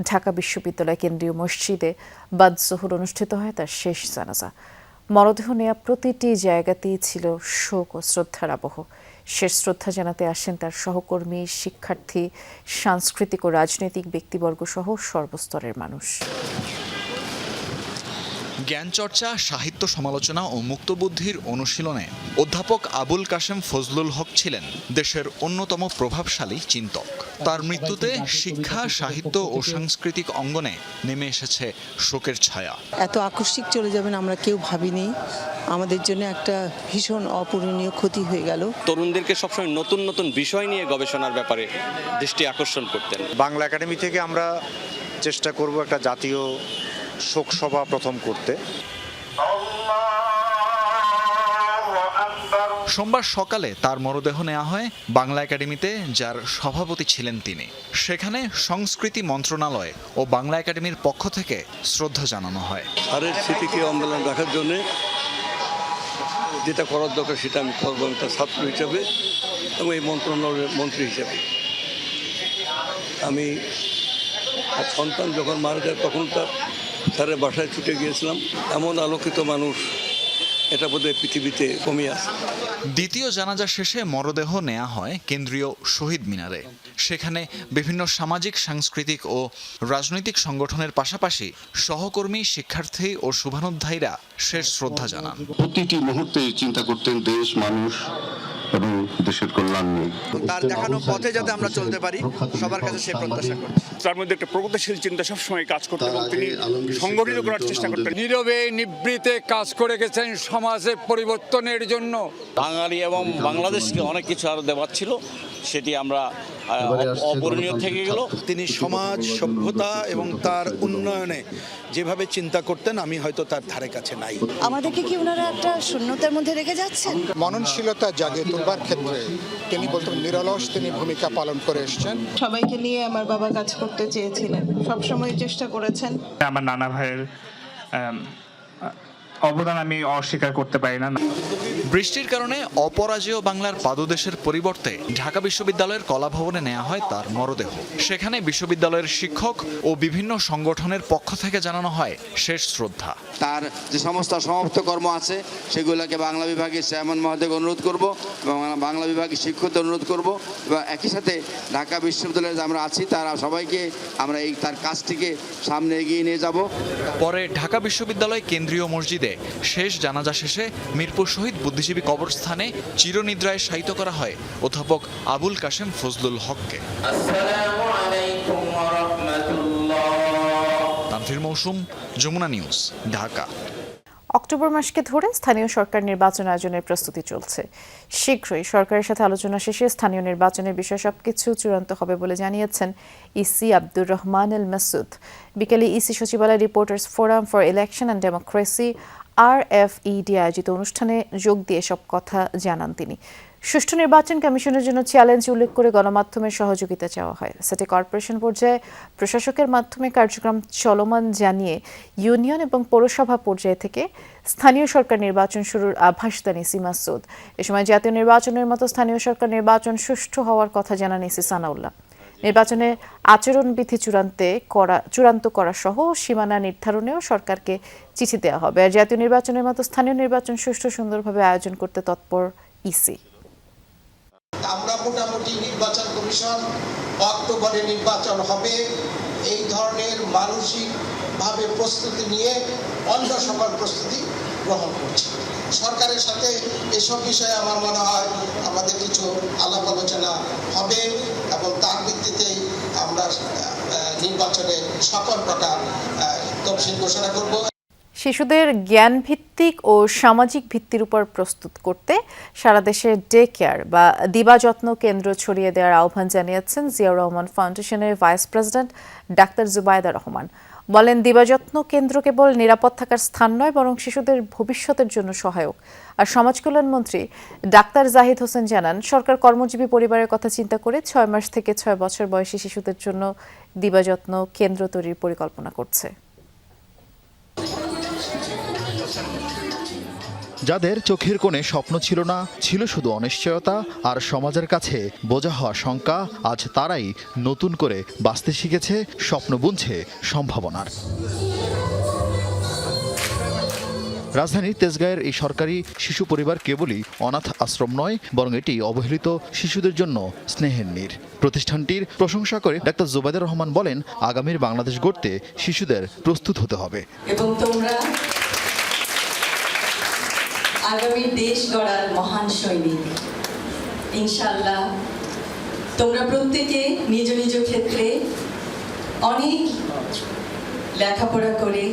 ঢাকা বিশ্ববিদ্যালয় কেন্দ্রীয় মসজিদে বাদ জোহর অনুষ্ঠিত হয় তার শেষ জানাজা। মরদেহ নেয়া প্রতিটি জায়গাতেই ছিল শোক ও শ্রদ্ধার আবহ। শেষ শ্রদ্ধা জানাতে আসেন তার সহকর্মী, শিক্ষার্থী, সাংস্কৃতিক ও রাজনৈতিক ব্যক্তিবর্গ সহ সর্বস্তরের মানুষ। জ্ঞানচর্চা, সাহিত্য সমালোচনা ও মুক্তবুদ্ধির অনুশীলনে অধ্যাপক আবুল কাশেম ফজলুল হক ছিলেন দেশের অন্যতম প্রভাবশালী চিন্তক। তার মৃত্যুতে শিক্ষা, সাহিত্য ও সাংস্কৃতিক অঙ্গনে নেমে এসেছে শোকের ছায়া। এত আকস্মিক চলে যাবেন আমরা কেউ ভাবিনি। আমাদের জন্য একটা ভীষণ অপূরণীয় ক্ষতি হয়ে গেল। তরুণদেরকে সবসময় নতুন নতুন বিষয় নিয়ে গবেষণার ব্যাপারে দৃষ্টি আকর্ষণ করতেন। বাংলা একাডেমি থেকে আমরা চেষ্টা করব একটা জাতীয় শোক সভা প্রথম করতে। সোমবার সকালে তার মরদেহ নেওয়া হয় বাংলা একাডেমিতে, যার সভাপতি ছিলেন তিনি। সেখানে সংস্কৃতি মন্ত্রণালয় ও বাংলা একাডেমির পক্ষ থেকে শ্রদ্ধা জানানো হয়। স্যারের স্মৃতিকে অম্বলন রাখার জন্য যেটা করার দরকার সেটা আমি করব, আমি তার ছাত্র হিসাবে এবং এই মন্ত্রণালয়ের মন্ত্রী হিসাবে। আমি আর সন্তান যখন মারা যায় তখন তার স্যারের বাসায় ছুটে গিয়েছিলাম। এমন আলোকিত মানুষ এটা বোধহয় পৃথিবীতে কমই আছে। দ্বিতীয় জানাজা শেষে মরদেহ নেওয়া হয় কেন্দ্রীয় শহীদ মিনারে। সেখানে বিভিন্ন সামাজিক, সাংস্কৃতিক ও রাজনৈতিক সংগঠনের পাশাপাশি সহকর্মী, শিক্ষার্থী ও শুভানুধ্যায়ীরা শেষ শ্রদ্ধা জানান। প্রতিটি মুহূর্তে চিন্তা করতেন দেশ, মানুষ এবং দেশের কল্যাণ নিয়ে। তার দেখানো পথে যাতে আমরা চলতে পারি, সবার কাছে সে প্রত্যাশা করছি। তার মধ্যে একটা প্রগতিশীল চিন্তা সবসময় কাজ করতেন এবং তিনি সংগঠিত করার চেষ্টা করতেন। নীরবে নিবৃতে কাজ করে গেছেন সমাজের পরিবর্তনের জন্য। বাঙালি এবং বাংলাদেশকে অনেক কিছু আরো দেওয়ার ছিল, সেটি আমরা অপূরণীয় থেকে গেল। তিনি সমাজ, সভ্যতা এবং তার উন্নয়নে যেভাবে চিন্তা করতেন, আমি হয়তো তার ধারে কাছে নাই। আমাদেরকে কি ওনারা একটা শূন্যতার মধ্যে রেখে যাচ্ছেন? মননশীলতা জাগে তোলবার ক্ষেত্রে তিনি বলতেন নিরলস তিনি ভূমিকা পালন করে এসেছেন। সবাইকে নিয়ে আমার বাবা কাজ করতে চেয়েছিলেন, সবসময় চেষ্টা করেছেন। আমার নানা ভাইয়ের অবদান আমি অস্বীকার করতে পারি না। বৃষ্টির কারণে অপরাজেয় বাংলার পাদদেশের পরিবর্তে ঢাকা বিশ্ববিদ্যালয়ের কলা ভবনে নেওয়া হয় তার মরদেহ। সেখানে বিশ্ববিদ্যালয়ের শিক্ষক ও বিভিন্ন সংগঠনের পক্ষ থেকে জানানো হয় শেষ শ্রদ্ধা। তার যে সমস্ত সমাপ্ত কর্ম আছে সেগুলোকে বাংলা বিভাগের চেয়ারম্যান মহোদয়কে অনুরোধ করব এবং বাংলা বিভাগের শিক্ষকদের অনুরোধ করব এবং একই সাথে ঢাকা বিশ্ববিদ্যালয়ে আমরা আছি তারা সবাইকে আমরা এই তার কাজটিকে সামনে এগিয়ে নিয়ে যাব। পরে ঢাকা বিশ্ববিদ্যালয় কেন্দ্রীয় মসজিদে শেষ জানাজা শেষে মিরপুর শহীদ বুদ্ধিজীবী কবরস্থানে চিরনিদ্রায় শায়িত করা হয় অধ্যাপক আবুল কাশেম ফজলুল হককে। তানভীর মৌসুম, যমুনা নিউজ, ঢাকা। অক্টোবর মাসকে ধরে স্থানীয় সরকার নির্বাচন আয়োজনের প্রস্তুতি চলছে। শীঘ্রই সরকারের সাথে আলোচনা শেষে স্থানীয় নির্বাচনের বিষয়ে সবকিছু চূড়ান্ত হবে বলে জানিয়েছেন ইসি আব্দুর রহমান আল মাসুদ। বিকেলে ইসি সচিবালয় reporters forum for election and democracy RFED আয়োজিত অনুষ্ঠানে যোগ দিয়ে সব কথা জানান তিনি। সুষ্ঠু নির্বাচন কমিশনের জন্য চ্যালেঞ্জ উল্লেখ করে গণমাধ্যমের সহযোগিতা চাওয়া হয়। সিটি কর্পোরেশন পর্যায়ে প্রশাসকের মাধ্যমে কার্যক্রম চলমান জানিয়ে ইউনিয়ন এবং পৌরসভা পর্যায় থেকে স্থানীয় সরকার নির্বাচন শুরুর আভাস দেন ইসি মাসুদ। এ সময় জাতীয় নির্বাচনের মতো স্থানীয় সরকার নির্বাচন সুষ্ঠু হওয়ার কথা জানান ইসি সানাউল্লাহ। নির্বাচনে আচরণবিধি চূড়ান্ত করা সহ সীমানা নির্ধারণেও সরকারকে চিঠি দেওয়া হবে। আর জাতীয় নির্বাচনের মতো স্থানীয় নির্বাচন সুষ্ঠু সুন্দরভাবে আয়োজন করতে তৎপর ইসি। আমরা মোটামুটি নির্বাচন কমিশন অক্টোবরে নির্বাচন হবে এই ধরনের মানসিকভাবে প্রস্তুতি নিয়ে অন্য সকল প্রস্তুতি গ্রহণ করছি। সরকারের সাথে এসব বিষয়ে আমার মনে হয় আমাদের কিছু আলাপ আলোচনা হবে এবং তার ভিত্তিতেই আমরা নির্বাচনে সকল প্রকার তফসিল ঘোষণা করব। শিশুদের জ্ঞান ভিত্তিক ও সামাজিক ভিত্তির উপর প্রস্তুত করতে সারা দেশে ডে কেয়ার বা দিবাযত্ন কেন্দ্র ছড়িয়ে দেওয়ার আহ্বান জানিয়েছেন জিয়াউর রহমান ফাউন্ডেশনের vice president doctor Zubaida Rahman. বলেন, দিবাযত্ন কেন্দ্র কেবল নিরাপদ থাকার স্থান নয়, বরং শিশুদের ভবিষ্যতের জন্য সহায়ক। আর সমাজ কল্যাণ মন্ত্রী ডাক্তার জাহিদ হোসেন জানান, সরকার কর্মজীবী পরিবারের কথা চিন্তা করে 6 মাস থেকে 6 বছর বয়সী শিশুদের জন্য দিবাযত্ন কেন্দ্র তৈরির পরিকল্পনা করছে। যাদের চোখের কোণে স্বপ্ন ছিল না, ছিল শুধু অনিশ্চয়তা আর সমাজের কাছে বোঝা হওয়া শঙ্কা, আজ তারাই নতুন করে বাঁচতে শিখেছে, স্বপ্ন বুনছে সম্ভাবনার। রাজধানীর তেজগাঁয়ের এই সরকারি শিশু পরিবার কেবলই অনাথ আশ্রম নয়, বরং এটি অবহেলিত শিশুদের জন্য স্নেহের নীড়। প্রতিষ্ঠানটির প্রশংসা করে ডাক্তার জুবাইদুর রহমান বলেন, আগামীর বাংলাদেশ গড়তে শিশুদের প্রস্তুত হতে হবে এবং তোমরা আগামী দেশ গড়ার মহান সৈনিক। ইনশাআল্লাহ তোমরা প্রত্যেকে নিজ নিজ ক্ষেত্রে অনেক লেখাপড়া করে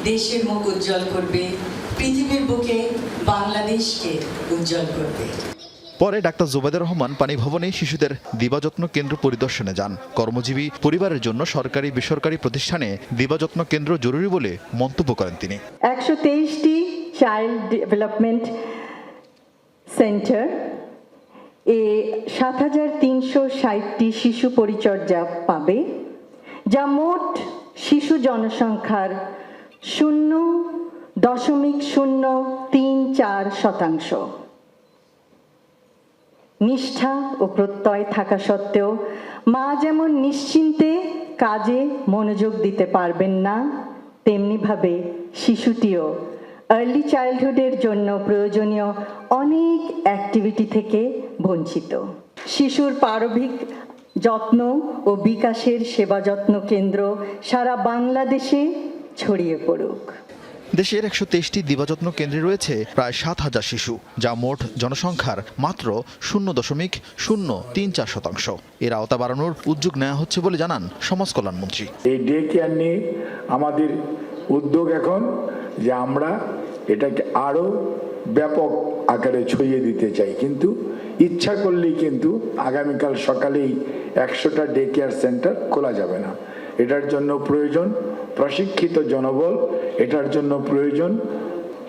দেশের মুখ উজ্জ্বল করবে, পৃথিবীর বুকে বাংলাদেশকে উজ্জ্বল করবে। পরে ডাক্তার জুবাইদুর রহমান পানি ভবনে শিশুদের দিবাযত্ন কেন্দ্র পরিদর্শনে যান। কর্মজীবী পরিবারের জন্য সরকারি বেসরকারি প্রতিষ্ঠানে দিবাযত্ন কেন্দ্র জরুরি বলে মন্তব্য করেন তিনি। 123টি চাইল্ড ডেভেলপমেন্ট সেন্টার, 7360টি শিশু পরিচর্যা পাবে, যা মোট শিশু জনসংখ্যার 0.034%। নিষ্ঠা ও প্রত্যয় থাকা সত্ত্বেও মা যেমন নিশ্চিন্তে কাজে মনোযোগ দিতে পারবেন না, তেমনিভাবে শিশুটিও আর্লি চাইল্ডহুডের জন্য প্রয়োজনীয় অনেক অ্যাক্টিভিটি থেকে বঞ্চিত। শিশুর প্রারম্ভিক যত্ন ও বিকাশের সেবা যত্ন কেন্দ্র সারা বাংলাদেশে ছড়িয়ে পড়ুক। দেশের 123টি দিবাযত্ন কেন্দ্রে রয়েছে প্রায় 7000 শিশু, যা মোট জনসংখ্যার মাত্র 0.034%। এর আওতা বাড়ানোর উদ্যোগ নেওয়া হচ্ছে বলে জানান সমাজ কল্যাণ মন্ত্রী। এই ডে কেয়ার নিয়ে আমাদের উদ্যোগ এখন যে আমরা এটাকে আরো ব্যাপক আকারে ছড়িয়ে দিতে চাই, কিন্তু ইচ্ছা করলেই কিন্তু আগামীকাল সকালেই 100টা ডে কেয়ার সেন্টার খোলা যাবে না। এটার জন্য প্রয়োজন প্রশিক্ষিত জনবল, এটার জন্য প্রয়োজন,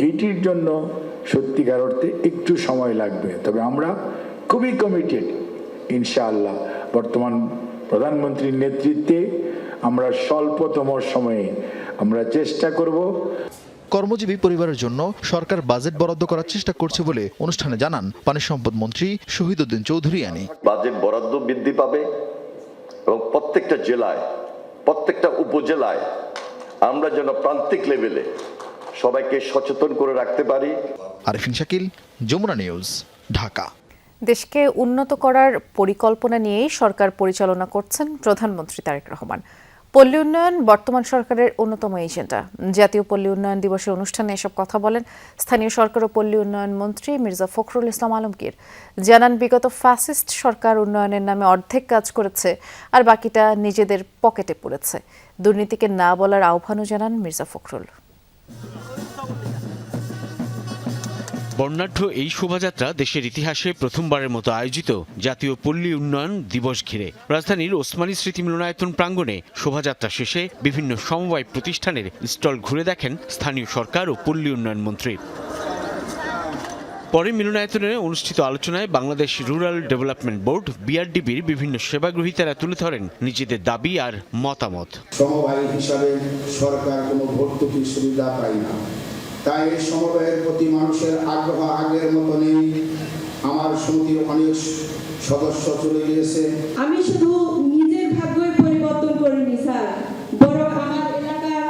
এইটির জন্য সত্যিকার অর্থে একটু সময় লাগবে। তবে আমরা খুবই কমিটেড, ইনশাআল্লাহ বর্তমান প্রধানমন্ত্রীর নেতৃত্বে আমরা স্বল্পতম সময়ে আমরা চেষ্টা করব। কর্মজীবী পরিবারের জন্য সরকার বাজেট বরাদ্দ করার চেষ্টা করছে বলে অনুষ্ঠানে জানান পানি সম্পদ মন্ত্রী শহীদউদ্দিন চৌধুরী আনি। বাজেট বরাদ্দ বৃদ্ধি পাবে এবং প্রত্যেকটা জেলায়, প্রত্যেকটা উপজেলায় আমরা যেন প্রান্তিক লেভেলে সবাইকে সচেতন করে রাখতে পারি। আরিফিন শাকিল, যমুনা নিউজ, ঢাকা। দেশকে উন্নত করার পরিকল্পনা নিয়েই সরকার পরিচালনা করছেন প্রধানমন্ত্রী তারেক রহমান। পল্লী উন্নয়ন বর্তমান সরকারের অন্যতম এজেন্ডা। জাতীয় পল্লী উন্নয়ন দিবসের অনুষ্ঠানে এসব কথা বলেন স্থানীয় সরকার ও পল্লী উন্নয়ন মন্ত্রী মির্জা ফখরুল ইসলাম আলমগীর। জানান, বিগত ফ্যাসিস্ট সরকার উন্নয়নের নামে অর্ধেক কাজ করেছে, আর বাকিটা নিজেদের পকেটে পড়েছে। দুর্নীতিকে না বলার আহ্বানও জানান মির্জা ফখরুল। বর্ণাঢ্য এই শোভাযাত্রা দেশের ইতিহাসে প্রথমবারের মতো আয়োজিত জাতীয় পল্লী উন্নয়ন দিবস ঘিরে। রাজধানীর ওসমানী স্মৃতি মিলনায়তন প্রাঙ্গণে শোভাযাত্রা শেষে বিভিন্ন সমবায় প্রতিষ্ঠানের স্টল ঘুরে দেখেন স্থানীয় সরকার ও পল্লী উন্নয়ন মন্ত্রী। পরে মিলনায়তনে অনুষ্ঠিত আলোচনায় বাংলাদেশ রুরাল ডেভেলপমেন্ট বোর্ড বিআরডিবির বিভিন্ন সেবাগ্রহীতারা তুলে ধরেন নিজেদের দাবি আর মতামত। সমবায় হিসাবে সরকার কোনো ভর্তুকি সুবিধা পায় না, তাই এই সমবায়ের প্রতি মানুষের আগ্রহ আগের মতো নেই। আমার সমিতির অনেক সদস্য চলে গিয়েছে। আমি শুধু নিজের ভাগ্যের পরিবর্তন করিনি স্যার, বরং আমার এলাকার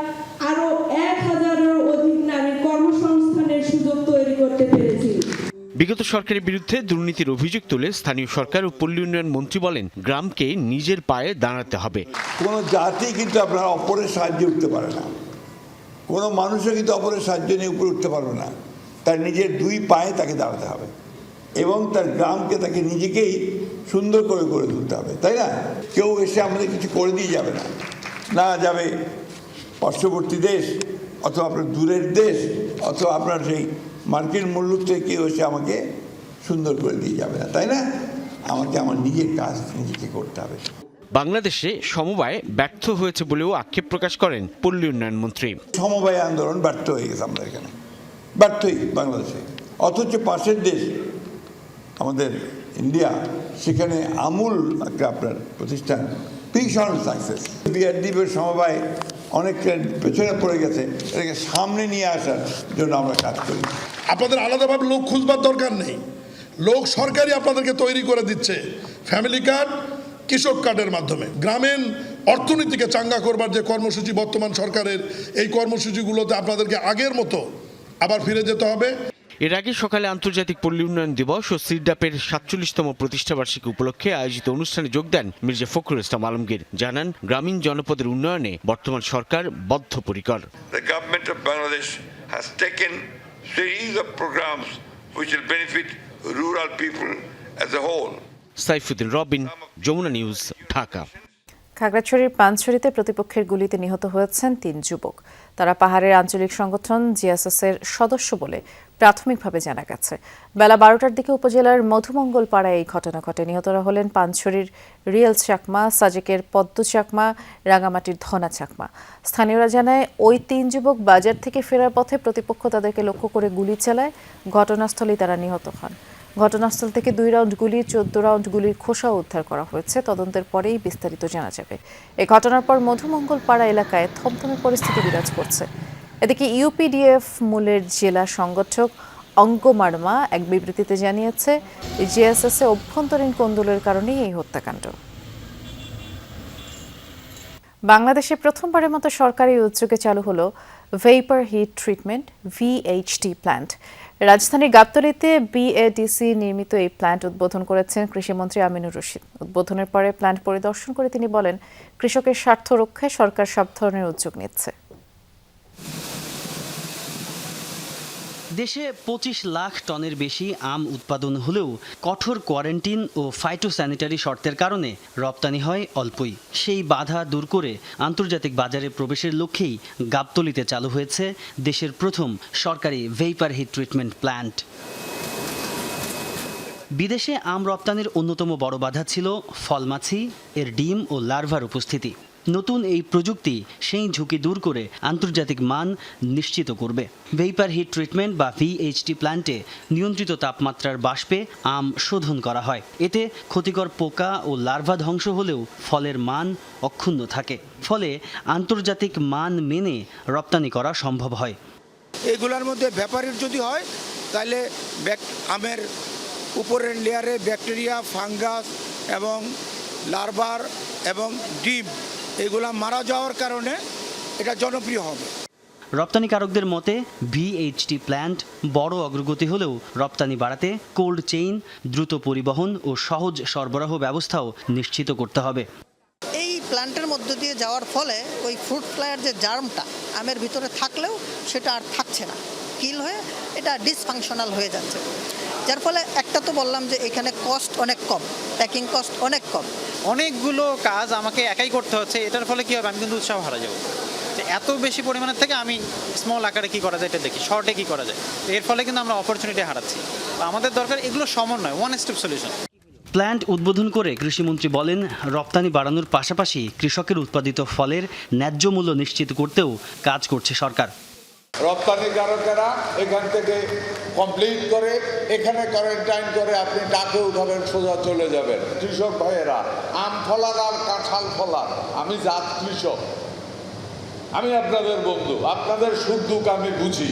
আরো 1000-এরও অধিক নারীর কর্মসংস্থানের সুযোগ তৈরি করতে পেরেছি। বিগত সরকারের বিরুদ্ধে দুর্নীতির অভিযোগ তুলে স্থানীয় সরকার ও পল্লী উন্নয়ন মন্ত্রী বলেন, গ্রামকে নিজের পায়ে দাঁড়াতে হবে। কোনো জাতি কিন্তু আপনার অপরের সাহায্যে উঠতে পারে না, কোনো মানুষও কিন্তু অপরের সাহায্য নিয়ে উপরে উঠতে পারবে না। তার নিজের দুই পায়ে তাকে দাঁড়াতে হবে এবং তার গ্রামকে তাকে নিজেকেই সুন্দর করে গড়ে তুলতে হবে, তাই না? কেউ এসে আমাদের কিছু করে দিয়ে যাবে না, না যাবে পার্শ্ববর্তী দেশ অথবা আপনার দূরের দেশ অথবা আপনার সেই মার্কেট মূল্য থেকে কেউ এসে আমাকে সুন্দর করে দিয়ে যাবে না, তাই না? আমাকে আমার নিজের কাজ নিজেকে করতে হবে। বাংলাদেশে সমবায় ব্যর্থ হয়েছে বলেও আক্ষেপ প্রকাশ করেন পল্লী উন্নয়ন মন্ত্রী। সমবায় আন্দোলন ব্যর্থ হয়ে গেছে, আমরা এখানে ব্যর্থই বাংলাদেশে। অথচ পাশের দেশ আমাদের ইন্ডিয়া, সেখানে আমূল একটা আপনার প্রতিষ্ঠান, ভীষণ সাকসেস। বিআরডিবির সমবায় অনেকটা পেছনে পড়ে গেছে, এটাকে সামনে নিয়ে আসার জন্য আমরা কাজ করি। আপনাদের আলাদাভাবে লোক খুঁজবার দরকার নেই, লোক সরকারই আপনাদেরকে তৈরি করে দিচ্ছে ফ্যামিলি কার্ড, কৃষক কার্ডের মাধ্যমে। গ্রামীণ অর্থনীতিকে চাঙ্গা করবার যে কর্মসূচি বর্তমান সরকারের, এই কর্মসূচিগুলোতে আপনাদেরকে আগের মতো আবার ফিরে যেতে হবে। এর আগে সকালে আন্তর্জাতিক পল্লী উন্নয়ন দিবস ও সিরডাপের 47তম প্রতিষ্ঠাবার্ষিকী উপলক্ষে আয়োজিত অনুষ্ঠানে যোগ দেন মির্জা ফখরুল ইসলাম আলমগীর। জানান, গ্রামীণ জনপদের উন্নয়নে বর্তমান সরকার বদ্ধপরিকর। The government of Bangladesh has taken series of programs which will benefit rural people as a whole. Saifuddin Robin, Jamuna news, Dhaka. খাগড়াছড়ির পানছড়িতে প্রতিপক্ষের গুলিতে নিহত হয়েছেন 3 যুবক। তারা পাহাড়ের আঞ্চলিক সংগঠন জিএসএস-এর সদস্য বলে প্রাথমিকভাবে জানা গেছে। বেলা 12টার দিকে উপজেলার মধুমঙ্গল পাড়ায় এই ঘটনা ঘটে। নিহতরা হলেন পানছড়ির রিয়েল চাকমা, সাজেকের পদ্ম চাকমা, রাঙামাটির ধনা চাকমা। স্থানীয়রা জানায়, ওই 3 যুবক বাজার থেকে ফেরার পথে প্রতিপক্ষ তাদেরকে লক্ষ্য করে গুলি চালায়। ঘটনাস্থলেই তারা নিহত হন। ঘটনাস্থল থেকে 2 রাউন্ড গুলি, 14 রাউন্ড গুলির খোসাও উদ্ধার করা হয়েছে। তদন্তের পরেই বিস্তারিত জানা যাবে। এই ঘটনার পর মধুমঙ্গল পাড়া এলাকায় থমথমে পরিস্থিতি বিরাজ করছে। এদিকে ইউপিডিএফ মূলের জেলা সংগঠক অঙ্গ মার্মা এক বিবৃতিতে জানিয়েছে, জিএসএস-এ অভ্যন্তরীণ কোন্দলের কারণেই এই হত্যাকাণ্ড। বাংলাদেশে প্রথমবারের মতো সরকারি উদ্যোগে চালু হলো ভেপার হিট ট্রিটমেন্ট ভিএইচটি প্ল্যান্ট। রাজধানীর গাবতলীতে বিএডিসি নির্মিত এই প্ল্যান্ট উদ্বোধন করেছেন কৃষিমন্ত্রী আমিনুর রশিদ। উদ্বোধনের পরে প্ল্যান্ট পরিদর্শন করে তিনি বলেন, কৃষকের স্বার্থ রক্ষায় সরকার সব ধরনের উদ্যোগ নিচ্ছে। দেশে 25 লাখ টনের বেশি আম উৎপাদন হলেও কঠোর কোয়ারেন্টিন ও ফাইটোস্যানিটারি শর্তের কারণে রপ্তানি হয় অল্পই। সেই বাধা দূর করে আন্তর্জাতিক বাজারে প্রবেশের লক্ষ্যেই গাবতলীতে চালু হয়েছে দেশের প্রথম সরকারি ভেপার হিট ট্রিটমেন্ট প্ল্যান্ট। বিদেশে আম রপ্তানির অন্যতম বড় বাধা ছিল ফলমাছি, এর ডিম ও লার্ভার উপস্থিতি। নতুন এই প্রযুক্তি সেই ঝুঁকি দূর করে আন্তর্জাতিক মান নিশ্চিত করবে। ভেপার হিট ট্রিটমেন্ট বা ভিএইচটি প্ল্যান্টে নিয়ন্ত্রিত তাপমাত্রার বাষ্পে আম শোধন করা হয়। এতে ক্ষতিকর পোকা ও লার্ভা ধ্বংস হলেও ফলের মান অক্ষুণ্ণ থাকে। ফলে আন্তর্জাতিক মান মেনে রপ্তানি করা সম্ভব হয়। এগুলোর মধ্যে ভেপারের যদি হয় তাহলে আমের উপরের লেয়ারে ব্যাকটেরিয়া, ফাঙ্গাস এবং লার্ভার এবং ডিম এগুলা মারা যাওয়ার কারণে এটা জনপ্রিয় হবে। রপ্তানিকারকদের মতে ভিএইচটি প্ল্যান্ট বড় অগ্রগতি হলেও রপ্তানি বাড়াতে কোল্ড চেইন, দ্রুত পরিবহন ও সহজ সরবরাহ ব্যবস্থাও নিশ্চিত করতে হবে। এই প্ল্যান্টের মধ্য দিয়ে যাওয়ার ফলে ওই ফ্রুট ফ্লাইয়ের যে জার্মটা আমের ভিতরে থাকলেও সেটা আর থাকছে না, কিল হয়ে এটা ডিসফাংশনাল হয়ে যাচ্ছে। যার ফলে একটা তো বললাম যে এখানে কস্ট অনেক কম, প্যাকিং কস্ট অনেক কম। অনেকগুলো কাজ আমাকে একাই করতে হচ্ছে, এটার ফলে কী হবে, আমি কিন্তু উৎসাহ হারা যাবো যে এত বেশি পরিমাণের থেকে আমি স্মল আকারে কী করা যায় এটা দেখি, শর্টে কী করা যায়। এর ফলে কিন্তু আমরা অপরচুনিটি হারাচ্ছি। আমাদের দরকার এগুলো সমন্বয়, ওয়ান স্টেপ সলিউশন। প্ল্যান্ট উদ্বোধন করে কৃষিমন্ত্রী বলেন, রপ্তানি বাড়ানোর পাশাপাশি কৃষকের উৎপাদিত ফলের ন্যায্য মূল্য নিশ্চিত করতেও কাজ করছে সরকার। রপ্তানিকারকেরা এখান থেকে কমপ্লিট করে এখানে কোয়ারেন্টাইন করে আপনি ডাকে উঠাবেন, সোজা চলে যাবেন। কৃষক ভাইয়েরা, আম ফলার আর কাঁঠাল ফলার, আমি জাত কৃষক, আমি আপনাদের বন্ধু, আপনাদের সুখ দুঃখ আমি বুঝি।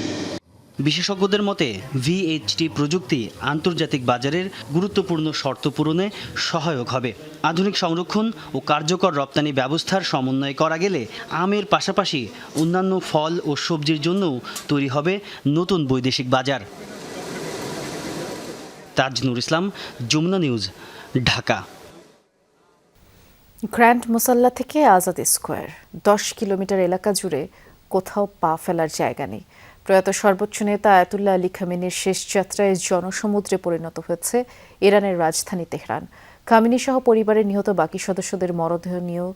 বিশেষজ্ঞদের মতে ভিএইচটি প্রযুক্তি আন্তর্জাতিক বাজারের গুরুত্বপূর্ণ শর্ত পূরণে সহায়ক হবে। আধুনিক সংরক্ষণ ও কার্যকর রপ্তানি ব্যবস্থার সমন্বয় করা গেলে আমের পাশাপাশি অন্যান্য ফল ও সবজির জন্যও তৈরি হবে নতুন বৈদেশিক বাজার। তাজনুর ইসলাম, যমুনা নিউজ, ঢাকা। গ্র্যান্ড মুসাল্লা থেকে আজাদ স্কোয়ার 10 কিলোমিটার এলাকা জুড়ে কোথাও পা ফেলার জায়গা নেই। প্রয়াত সর্বোচ্চ নেতা আয়াতুল্লাহ আলী খামেনির শেষ যাত্রায় জনসমুদ্রে পরিণত হয়েছে ইরানের রাজধানী তেহরান। খামেনি সহ পরিবারের নিহত বাকি সদস্যদের মরদেহ নিয়েও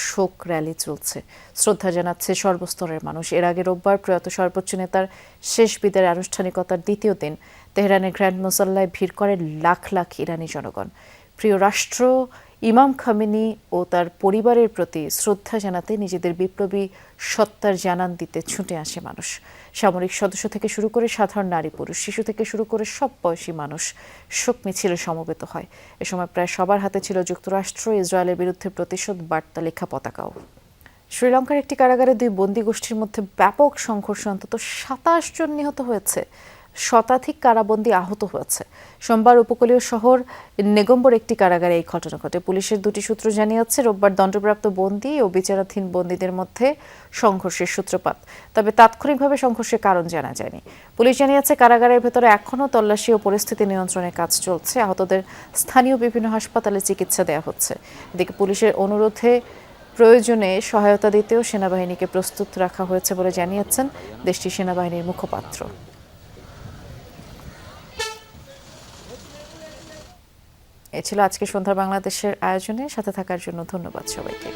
শোক র্যালি চলছে, শ্রদ্ধা জানাচ্ছে সর্বস্তরের মানুষ। এর আগে রোববার প্রয়াত সর্বোচ্চ নেতার শেষ বিদায়ের আনুষ্ঠানিকতার দ্বিতীয় দিন তেহরানের গ্র্যান্ড মুসাল্লায় ভিড় করে লাখ লাখ ইরানি জনগণ। প্রিয় রাষ্ট্র, ইমাম খামেনি ও তার পরিবারের প্রতি শ্রদ্ধা জানাতে নিজেদের বিপ্লবী সত্তার জানান দিতে ছুটে আসে মানুষ। সামরিক সদস্য থেকে শুরু করে সাধারণ নারী পুরুষ, শিশু থেকে শুরু করে সব বয়সী মানুষ শোক মিছিলে সমবেত হয়। এ সময় প্রায় সবার হাতে ছিল যুক্তরাষ্ট্র ইসরায়েলের বিরুদ্ধে প্রতিশোধ বার্তা লেখা পতাকাও। শ্রীলঙ্কার একটি কারাগারে দুই বন্দী গোষ্ঠীর মধ্যে ব্যাপক সংঘর্ষে অন্তত 27 জন নিহত হয়েছে, শতাধিক কারাবন্দী আহত হয়েছে। সোমবার উপকূলীয় শহর নেগম্বর একটি কারাগারে এই ঘটনা ঘটে। পুলিশের দুটি সূত্র জানিয়েছে রোববার দণ্ডপ্রাপ্ত বন্দী ও বিচারাধীন বন্দীদের মধ্যে সংঘর্ষের সূত্রপাত, তবে তাৎক্ষণিকভাবে সংঘর্ষের কারণ জানা যায়নি। পুলিশ জানিয়েছে কারাগারের ভেতরে এখনও তল্লাশি ও পরিস্থিতি নিয়ন্ত্রণের কাজ চলছে। আহতদের স্থানীয় বিভিন্ন হাসপাতালে চিকিৎসা দেওয়া হচ্ছে। এদিকে পুলিশের অনুরোধে প্রয়োজনে সহায়তা দিতেও সেনাবাহিনীকে প্রস্তুত রাখা হয়েছে বলে জানিয়েছেন দেশটির সেনাবাহিনীর মুখপাত্র। এ ছিল আজকে সন্ধ্যা বাংলাদেশের আয়োজনে। সাথে থাকার জন্য ধন্যবাদ সবাইকে।